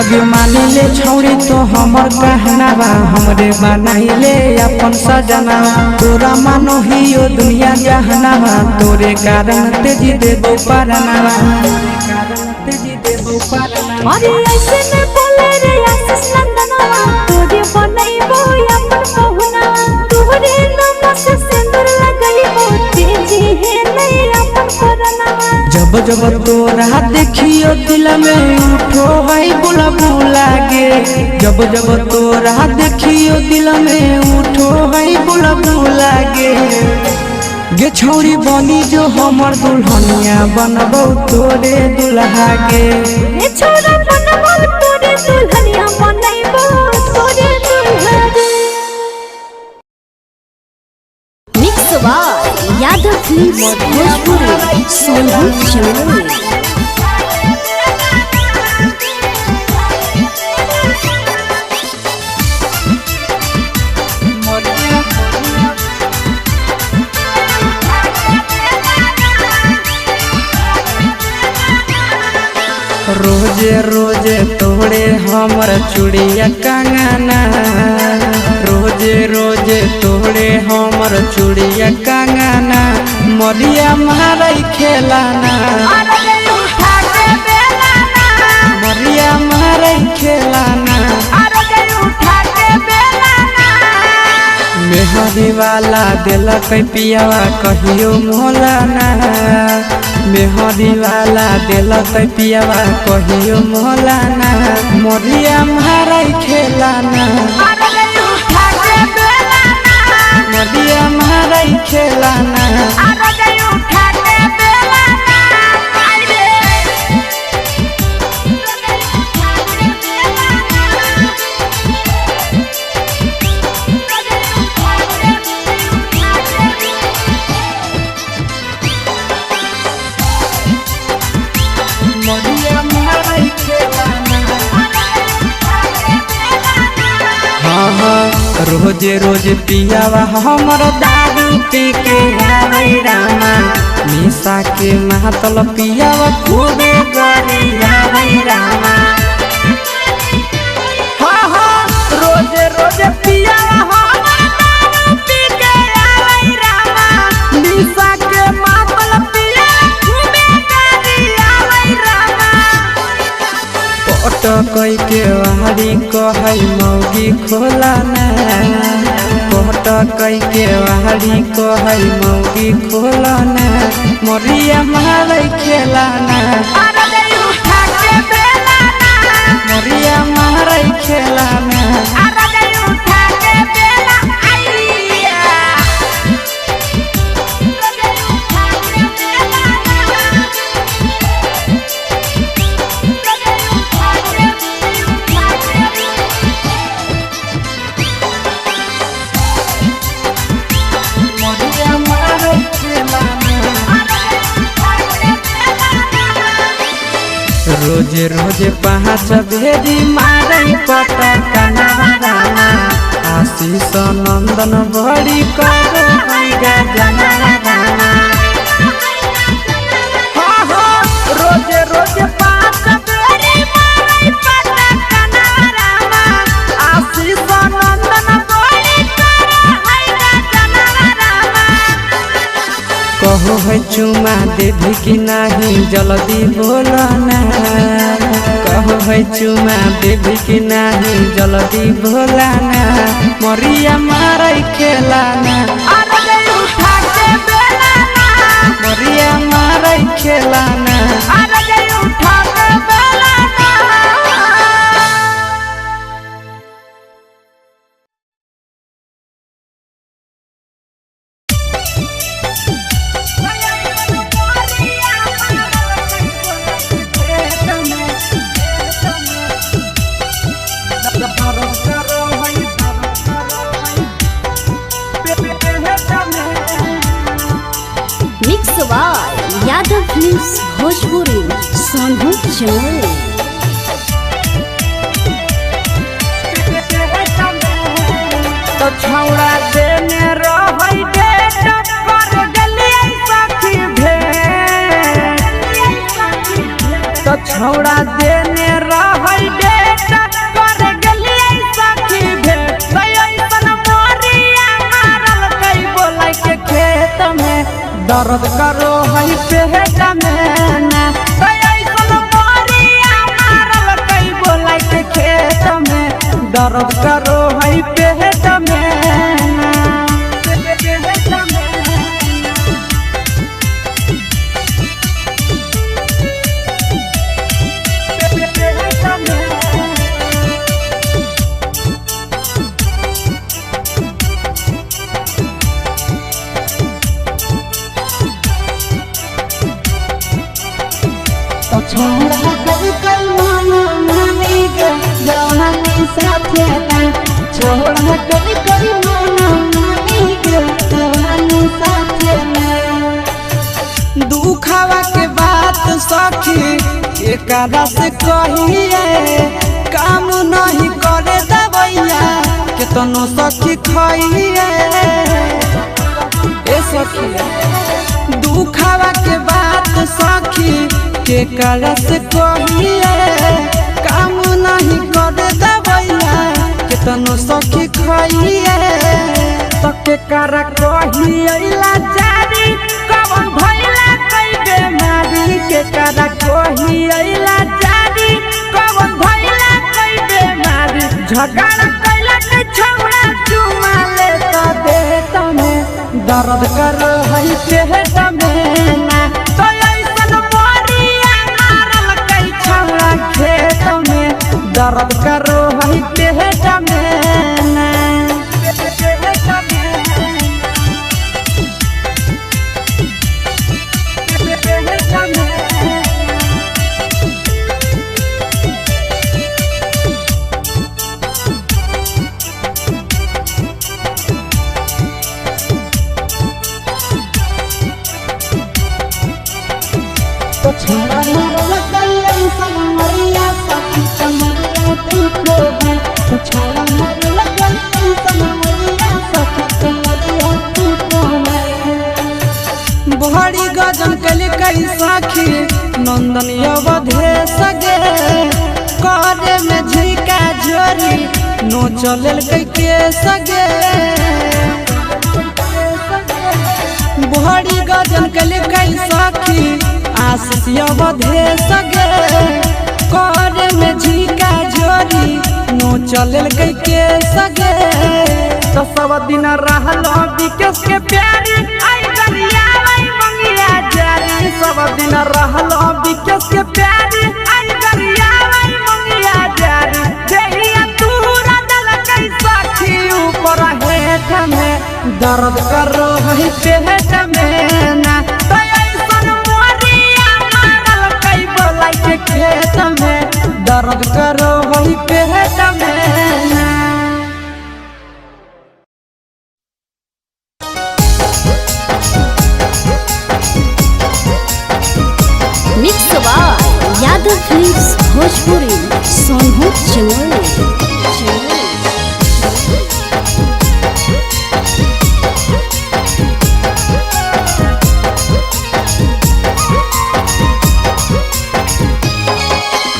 अगे मानी ले छौरी तो हमर कहना बा हमरे बनाई ले अपन सजना तोरा मानो ही ओ दुनिया जहाना बा तोरे कारण तेजी देबो पारना अरे ऐसे न बोले रे आशीष नंदनवा तोरे बनैबो अपन पहुना तोरे नाम से सिंदूर लगैबो तेजी है नहीं अपन करना जब जब तोरा देखियो दिल में उठो है बुलबुला गे जब जब तोरा देखियो दिल में उठो है बुलबुला गे छौरी बनी जो हमर दुल्हनिया बनबौ तोरे दुल्हा गे ये छोरा बनबौ तोरे दुल्हनिया बनैबो तोरे दुल्हा रे mix by Yadav films Bhojpuri Sonu शमनूर रोजे रोजे तोड़े हमर चूड़िया कंगना रोजे रोजे तोड़े हमर चूड़िया कंगना मरिया मारई खेलाना मरिया मारई खेलाना मेहदी वाला दिलक पियावा कहियो मोलाना मेहदी वाला दिलक पियावा कहियो मोलाना मरिया मारई खेलाना मरिया मारई खेलाना रोजे रोजे पियावा हमर दारू पी के आवे रामा निशा के महतल पियावा खूबे गरी आवे रामा रोजे रोजे पियावा हमर दारू पी के आवे रामा निशा के महतल पियावा खूबे गरी आवे रामा पटकई के वारी कहै मौगी खोलाना पटकई के वारी कहै मौगी खोलाना मरिया मारई खेलाना मरिया मारई खेलाना रोजे रोजे पहाच भेदी मारई पटकना रामा आशीष नंदन बड़ी करो जना रामा रोजे रोजे पहाच भेदी मारई पटकना रामा आशीष नंदन देवी की नहीं जल्दी बोलाना कहो है चुमा देवी की नहीं जल्दी बोलाना मरिया मारे खेलाना मरिया मारे खेलाना mix by Yadav films Bhojpuri Sonu चमोली। तो छौड़ा देने रहै डेट कर गलिए सखी भेट तो छौड़ा देने रहै डेट कर गलिए सखी भेट ऐसन मोरिया मारल कई बोलै के खेत में दर्द करो है पेट में ना ऐसन मोरिया मारल कई बोलै के खेत में दर्द करो है पेट में छोड़ा कभी कल माना मानी के जवानी साथे ना छोड़ा कभी कल माना मानी के जवानी साथे ना दुखावा के बात सखी एकरा से कहिए काम नहीं करे दवैया केतनो सखी खाइए ए सखी दुखावा के बात सखी के कलश कहिए काम नहीं करे दवैया केतनो सखी खाइए तो के कर कहिए लाचारी कवन भइला कई बेमारी के कर कहिए लाचारी कवन भइला कई बेमारी झगड़ा कैला के छौड़ा चुमा ले तो दे तमे दर्द कर है पेट में ना तो ऐसन मोरिया मारल कई छौड़ा खेत में दर्द करो है पेट में ना तो छोड़ा मारल कई समरिया सखी समरिया तुमको है तो छोड़ा मारल कई समरिया सखी समरिया तुमको है बड़ी गजन कल कई साखी नंदन अवधे सगे करे में झिका झोरी नो चलल कई के सगे बड़ी गजन कल कई साखी आशीष अवधे सगे करे में झिका झोरी नो चलल कई के सगे तो सब दिन रहल विकेश के प्यारी आई गरिया आई मंगिया जारी सब दिन रहल विकेश के प्यारी आई गरिया आई मंगिया जारी देहिया तूरा दल कई साखी ऊपर हेठ में दर्द करो है पेट में ना तो ऐसन मोरिया मारल कई बोलै के खेत में दर्द करो है पेट में ना mix by Yadav films Bhojpuri Sonu चमोली।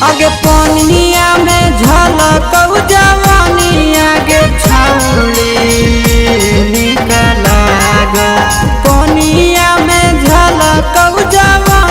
आगे पानिया में झलकौ जवानी आगे छौड़ी निकला गो पानिया में झलकौ जवानी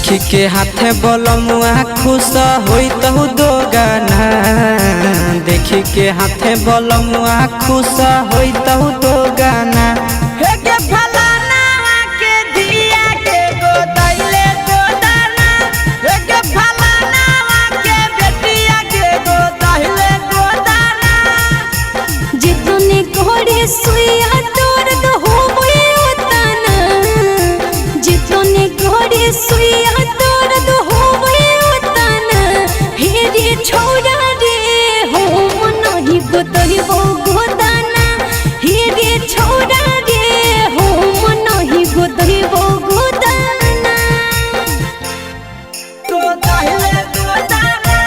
देखी के हाथे बलमुआ खुश होई तहु दो गाना देखी के हाथे बलमुआ खुश होई तहु दो गाना हे के फलाना के दिया के गोदाइले गोदाना हे के फलाना के बेटिया के गोदाइले गोदाना जितने घोड़े सुइया दर्द होवे उतना जितने घोड़े सुइया दर्द होवे उतना हे रे छोड़ा रे हो नहीं गोदही वो गोदाना हे रे छोड़ा रे हो नहीं गोदही वो गोदाना गोदाइले गोदाना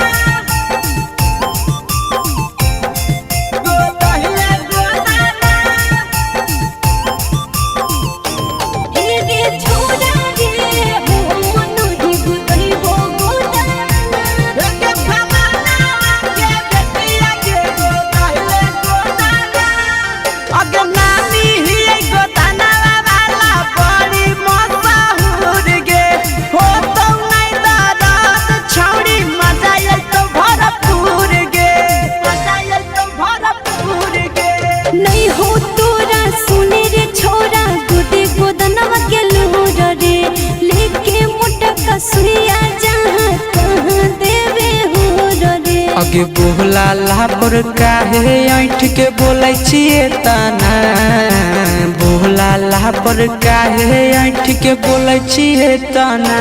गोदाइले गोदाना हे रे छोड़ा रे हो नहीं गोदही वो गोदाना हे के फलाना के बेटिया के गोदाइले गोदाना अगे नानी ही गोदाना वाला बड़ी मशहूर गे हो तो नहीं दादात छौड़ी मजा ये तो भरपूर गे मजा ये तो भरपूर गे नहीं हो तोरा सुने रे छोरा गोदे गोदनवा के लोर रे लेके मोटा कसुइया जहाँ तहाँ देवे हो रे अगे बोला लापर काहे ऐठ के बोलै छिए तना बोला लापर काहे ऐठ के बोलै छिए तना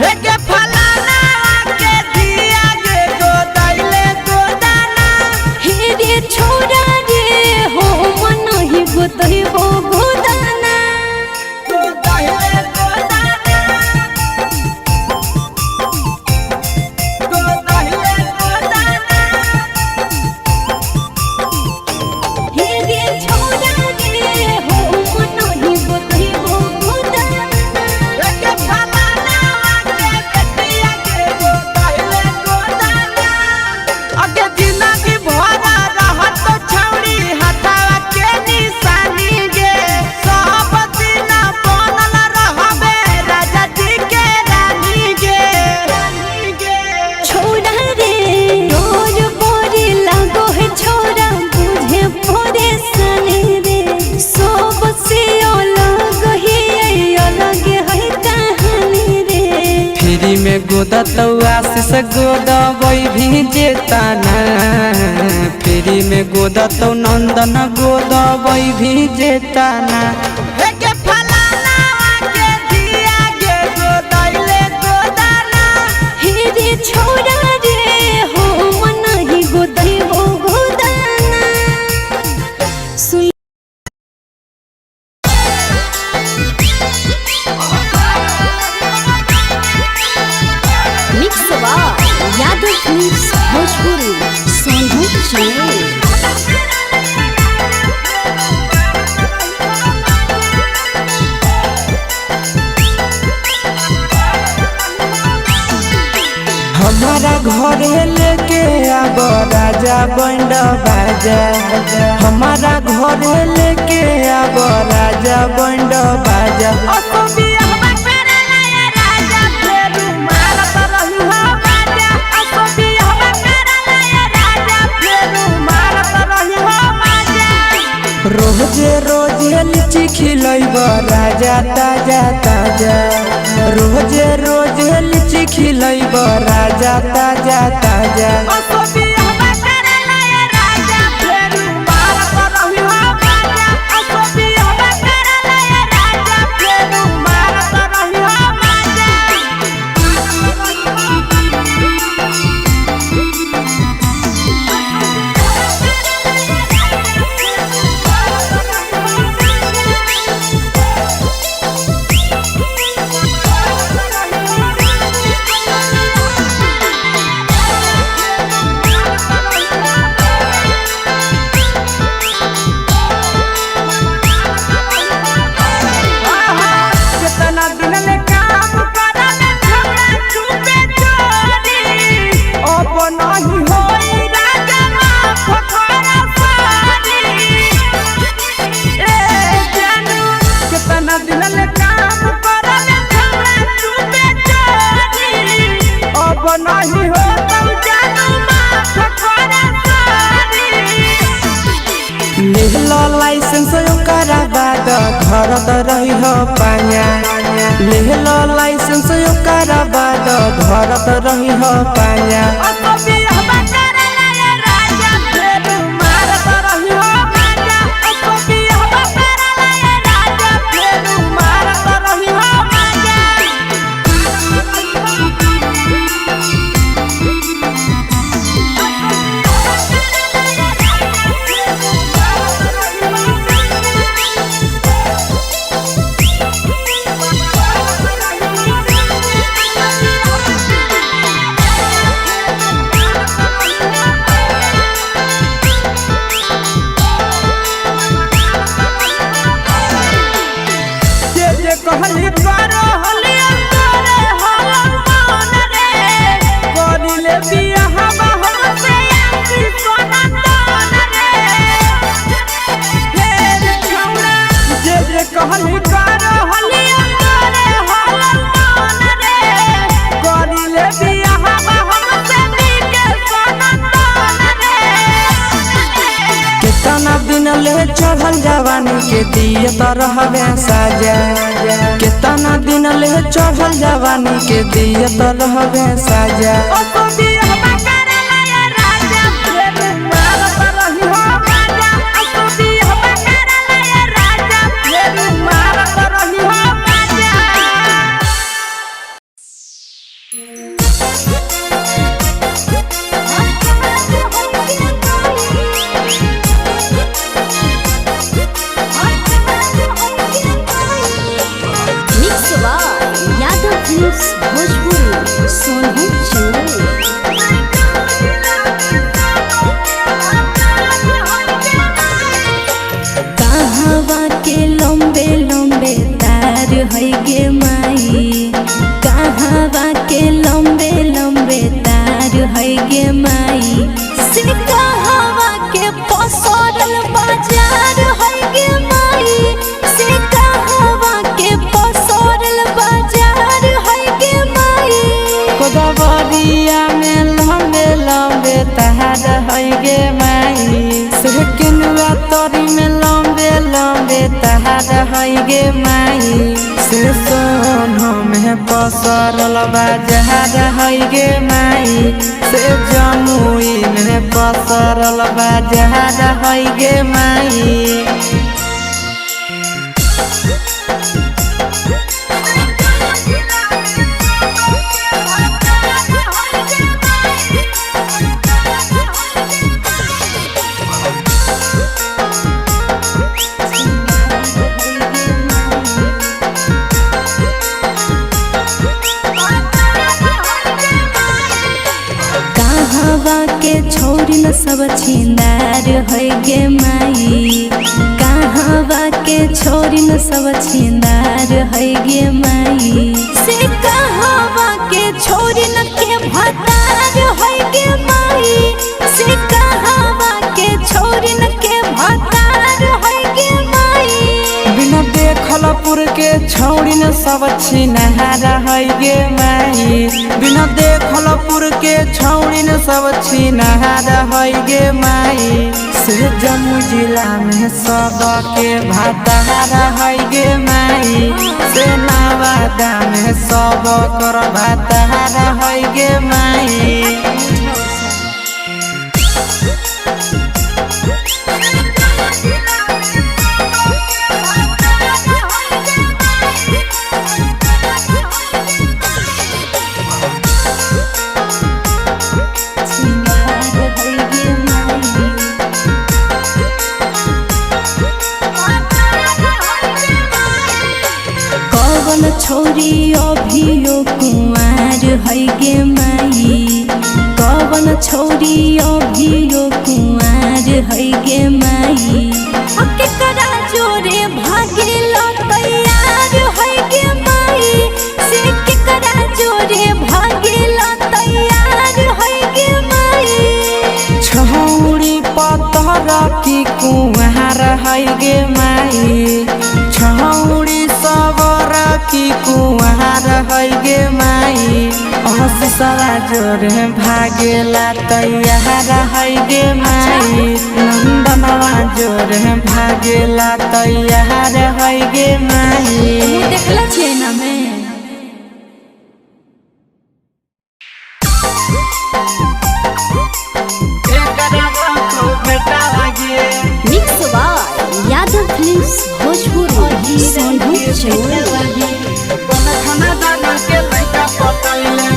हे के फलाना के दिया के गोदाइले गोदाना हे रे छोरा रे हो नहीं गोदही वो गोदाना गोदाइले गोदाना गोदाइले गोदाना हे रे छोरा रे हो नहीं गोदही वो गोदाना हे के फलाना के बेटिया के गोदाइले गोदाना अगे जिंदगी भरा रहत छौड़ी हटावा के निशानी गे सब दिन बनल रहबे राजा जी के रानी गे छोड़ा रे डोर बोरी लागो है छोरा बुझे परेशानी रे सब से अलग है कहानी रे फ्री में गोदा तो आशीष गोदा वही भी जेताना फ्री में गोदा तो नंदन गोदा वही भी जेताना हे के फलाना के दिया के गोदाइले गोदाना हे रे छोड़ा रे हो नहीं गोदही वो गोदाना सुन मिक्स वा यादव फिल्म्स भोजपुरी सोनू चैनल हमारा घरे लेके आब राजा बंड बाजा हमारा घरे लेके आब राजा बंड बाजा असो बियाहवा करला ये राजा फेरू मारत रही हो बाजा असो बियाहवा करला ये राजा फेरू मारत रही हो बाजा रोजे रोजे लिची खिलैब राजा ताजा ताजा रोजे रोजे लिची खिलैब राजा ताजा ताजा असो बियाहवा करला ये राजा फेरू मारत रही हो बाजा असो बियाहवा करला ये राजा फेरू मारत रही हो बाजा नहीं हो तब जानू माफ करे सारी लेहलो लाइसेंस ओकरा बाद घर त रही हो पाया लेहलो लाइसेंस ओकरा बाद घर त रही हो पाया कहली करो हलिया करे हलम मन रे करिले बियाह हमसे आसी सोना तन रे फेर छौड़ा जे कहली करो हलिया करे हलम मन रे करिले बियाह हमसे नीके सोना तन रे कितना दिन ले चढ़ल जवानी के दिए त रहबे साजा कितना दिन ले चढ़ल जवानी के दिए त रहबे साजा कहवा के लंबे लंबे तार है गे माई कहवा के लंबे लंबे तार है गे माई से कहवा के पसरल बाजार है गे माई से कहवा के पसरल बाजार है गे माई कोदबरिया में लंबे लंबे तार है गे माई से किनुआ तोरी में लंबे लंबे तार है गे माई से सोनो में पसरल बाजार है गे माई से जमुई में पसरल बाजार है गे माई के छोरी न सब छिंदार है गे माई कहवा के छोरी न सब छिंदार है गे माई से कहवा के छोरी न के भतार है गे माई से कहवा के छोरी न के भतार है गे माई बिना देखलपुर के छौड़ी न सब छिनहार है गे माई बिना देखलपुर के छौड़ी न सब छिनहार है गे माई से जम्मू जिला में सब के भतार है गे माई से नवादा में सब कर भतार है गे माई छोरी अभियो कुंवार है गे माई कवन छोरी अभियो कुंवार है गे माई केकरा जोरे भागेल तैयार है गे माई से केकरा जोरे भागेल तैयार है गे माई छौड़ी पतर की कुंवार है गे माई छौड़ी सबर की कुंवार है गे माई आशीष मुसवा जोरे भागेला तैयार है गे माई नंदनवा जोरे भागेला तैयार है गे माई देखला छे ना मैं mix by Yadav films Bhojpur Sonu चौरवा खाना दाना के लइका पटैले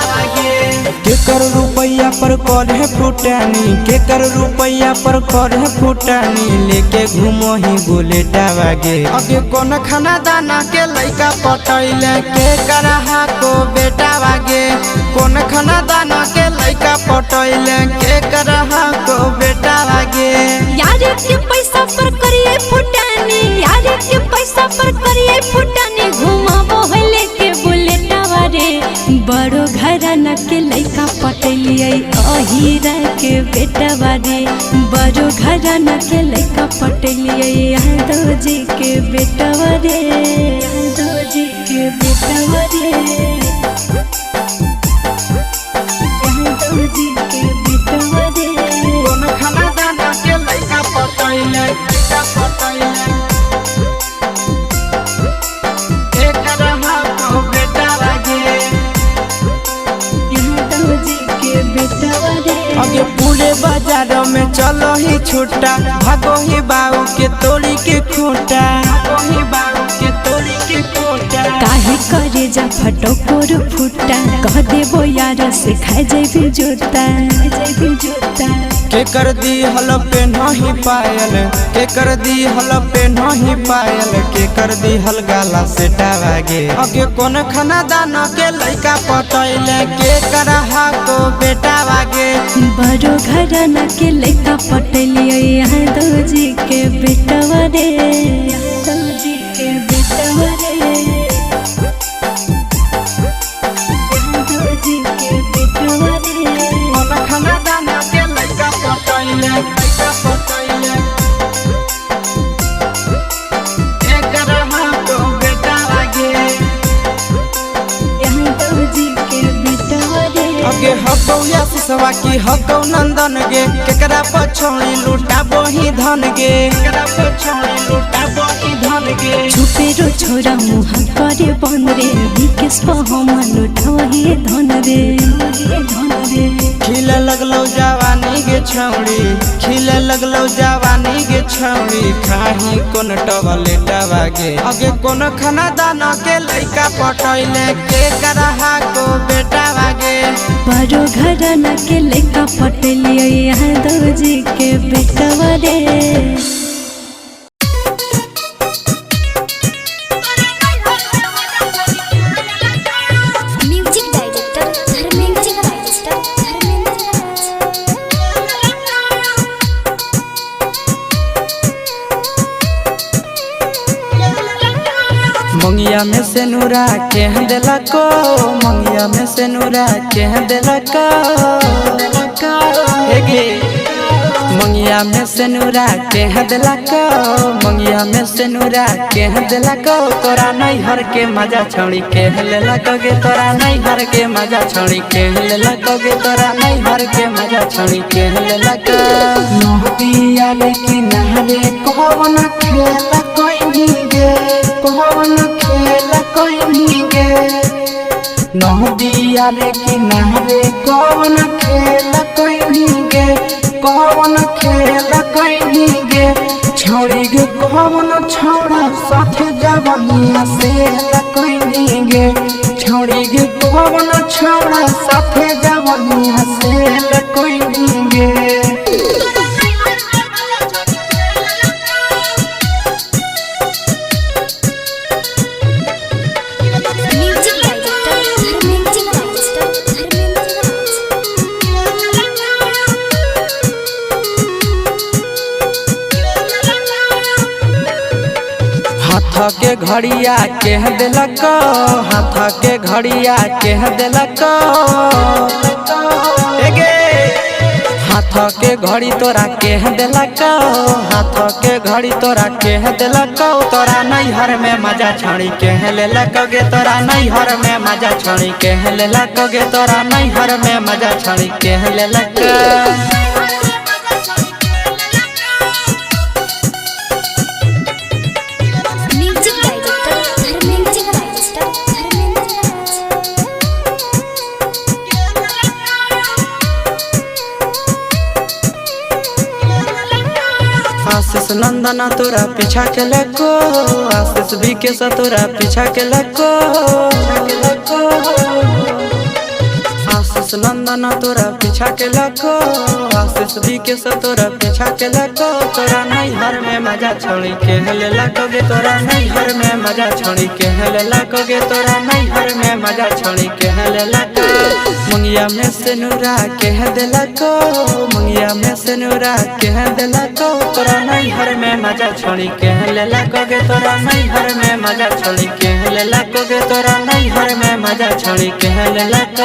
केकर रुपैया पर करे फुटानी केकर रुपैया पर करे फुटानी लेके घूमो ही बुलेटा वागे अगे कौन खाना दाना के लइका पटैले केकर को बेटा वागे कौन खाना दाना के लइका पटैले केकर को बेटा वागे यार के पैसा पर करिए फुटानी यार के पैसा पर करिए फुटानी घुमाबो है लेके बुलेटा वारे बड़ो घराना के लइका पटलिए अहीरा के बेटा वारे बड़ो घराना के लइका पटलिए यादव जी के बेटा वारे यादव जी के बेटा वारे यादव जी के बेटा वारे कौन खाना दाना के लइका पटैले अगे पूरे बाजार में चलो ही छुट्टा भागो ही बाऊ के तोड़ी के खूंटा भागो ही बाऊ के तोड़ी के खूंटा काहे करे जा फटोकोर फुटा कह देबो यार से खाए जेबी जोता के कर दी हल पे नहीं पायल के कर दी हल पे नहीं पायल के कर दी हल गाला से टावागे अगे कौन खाना दाना के लइका पटैले के करहा को बेटा वागे बड़ो घराना के लइका पटलिए यादव जी के बेटा वारे यादव जी के बेटा वारे यादव जी के बेटा वारे कौन खाना दाना के लइका पटैले के करहा को बेटा वागे यादव जी के बेटा वारे अगे हकौ या सिसवा की हकौ नंदन गे केकरा पछौड़ी लूटा बोही धन गे केकरा पछौड़ी लूटा बोही धन गे छुपे रो छोरा मुहा करे बन रे विकेश पहमन उठवही धन रे खिले लगलो जवानी गे छौड़ी खिले लगलो जवानी गे छौड़ी खाही कोन टवले टवागे अगे कोन खाना दाना के लइका पटैले के करहा को बेटा वागे बड़ो घराना के लइका पटलिए यादव जी के बेटा वारे म्यूजिक डायरेक्टर धर्मेंद्र मंगिया में से नूरा के देलको मंगिया में से नूरा के देलको हेगे मंगिया में से नूरा के देलको मंगिया में से नूरा के देलको तोरा नहीं हर के मजा छोड़ी के लेलको गे तोरा नहीं हर के मजा छोड़ी के लेलको गे तोरा नहीं हर के मजा छोड़ी के लेलको नहदिया लेकिन नहरे कौन खेला कोई गे कौन खेला कोई गे नहदिया लेकिन नहरे कौन खेला कोई गे कौन खेला कोई गे छोड़ी गे कौन छोड़ा साथ जवानिया से कोई गे छोड़ी गे कौन छोड़ा साथ जवानिया से कोई गे म्यूजिक डायरेक्टर हाथ के घड़िया के दिलक हाथ के घड़िया के दिलक हाथ हाथ के घड़ी तोरा के दिलक हाथ के घड़ी तोरा के दिलक तोरा नैहर में मजा छड़ी के लेलक गे तोरा नैहर में मजा छड़ी के लेलक गे तोरा नैहर में मजा छड़ी के लेलक। म्यूजिक डायरेक्टर धर्मेंद्र राज। आशीष नंदना तोरा पीछा के लको आशीष भी के तोरा पीछा के लको आशीष नंदना तोरा पीछा के लको आशीष भी के तोरा पीछा के लको तोरा नैहर में मजा छोड़ी के लेलक गे तोरा नैहर में मजा छोड़ी के लेलक गे तोरा नैहर में मजा छोड़ी के लेलक। मुंगिया में से नूरा के दिलक मुंगिया में से नूरा के दिलक तोरा नैहर में मजा छोड़ी के लेलक गे तोरा नैहर में मजा छोड़ी के लेलक गे तोरा नैहर में मजा छोड़ी के लेलक।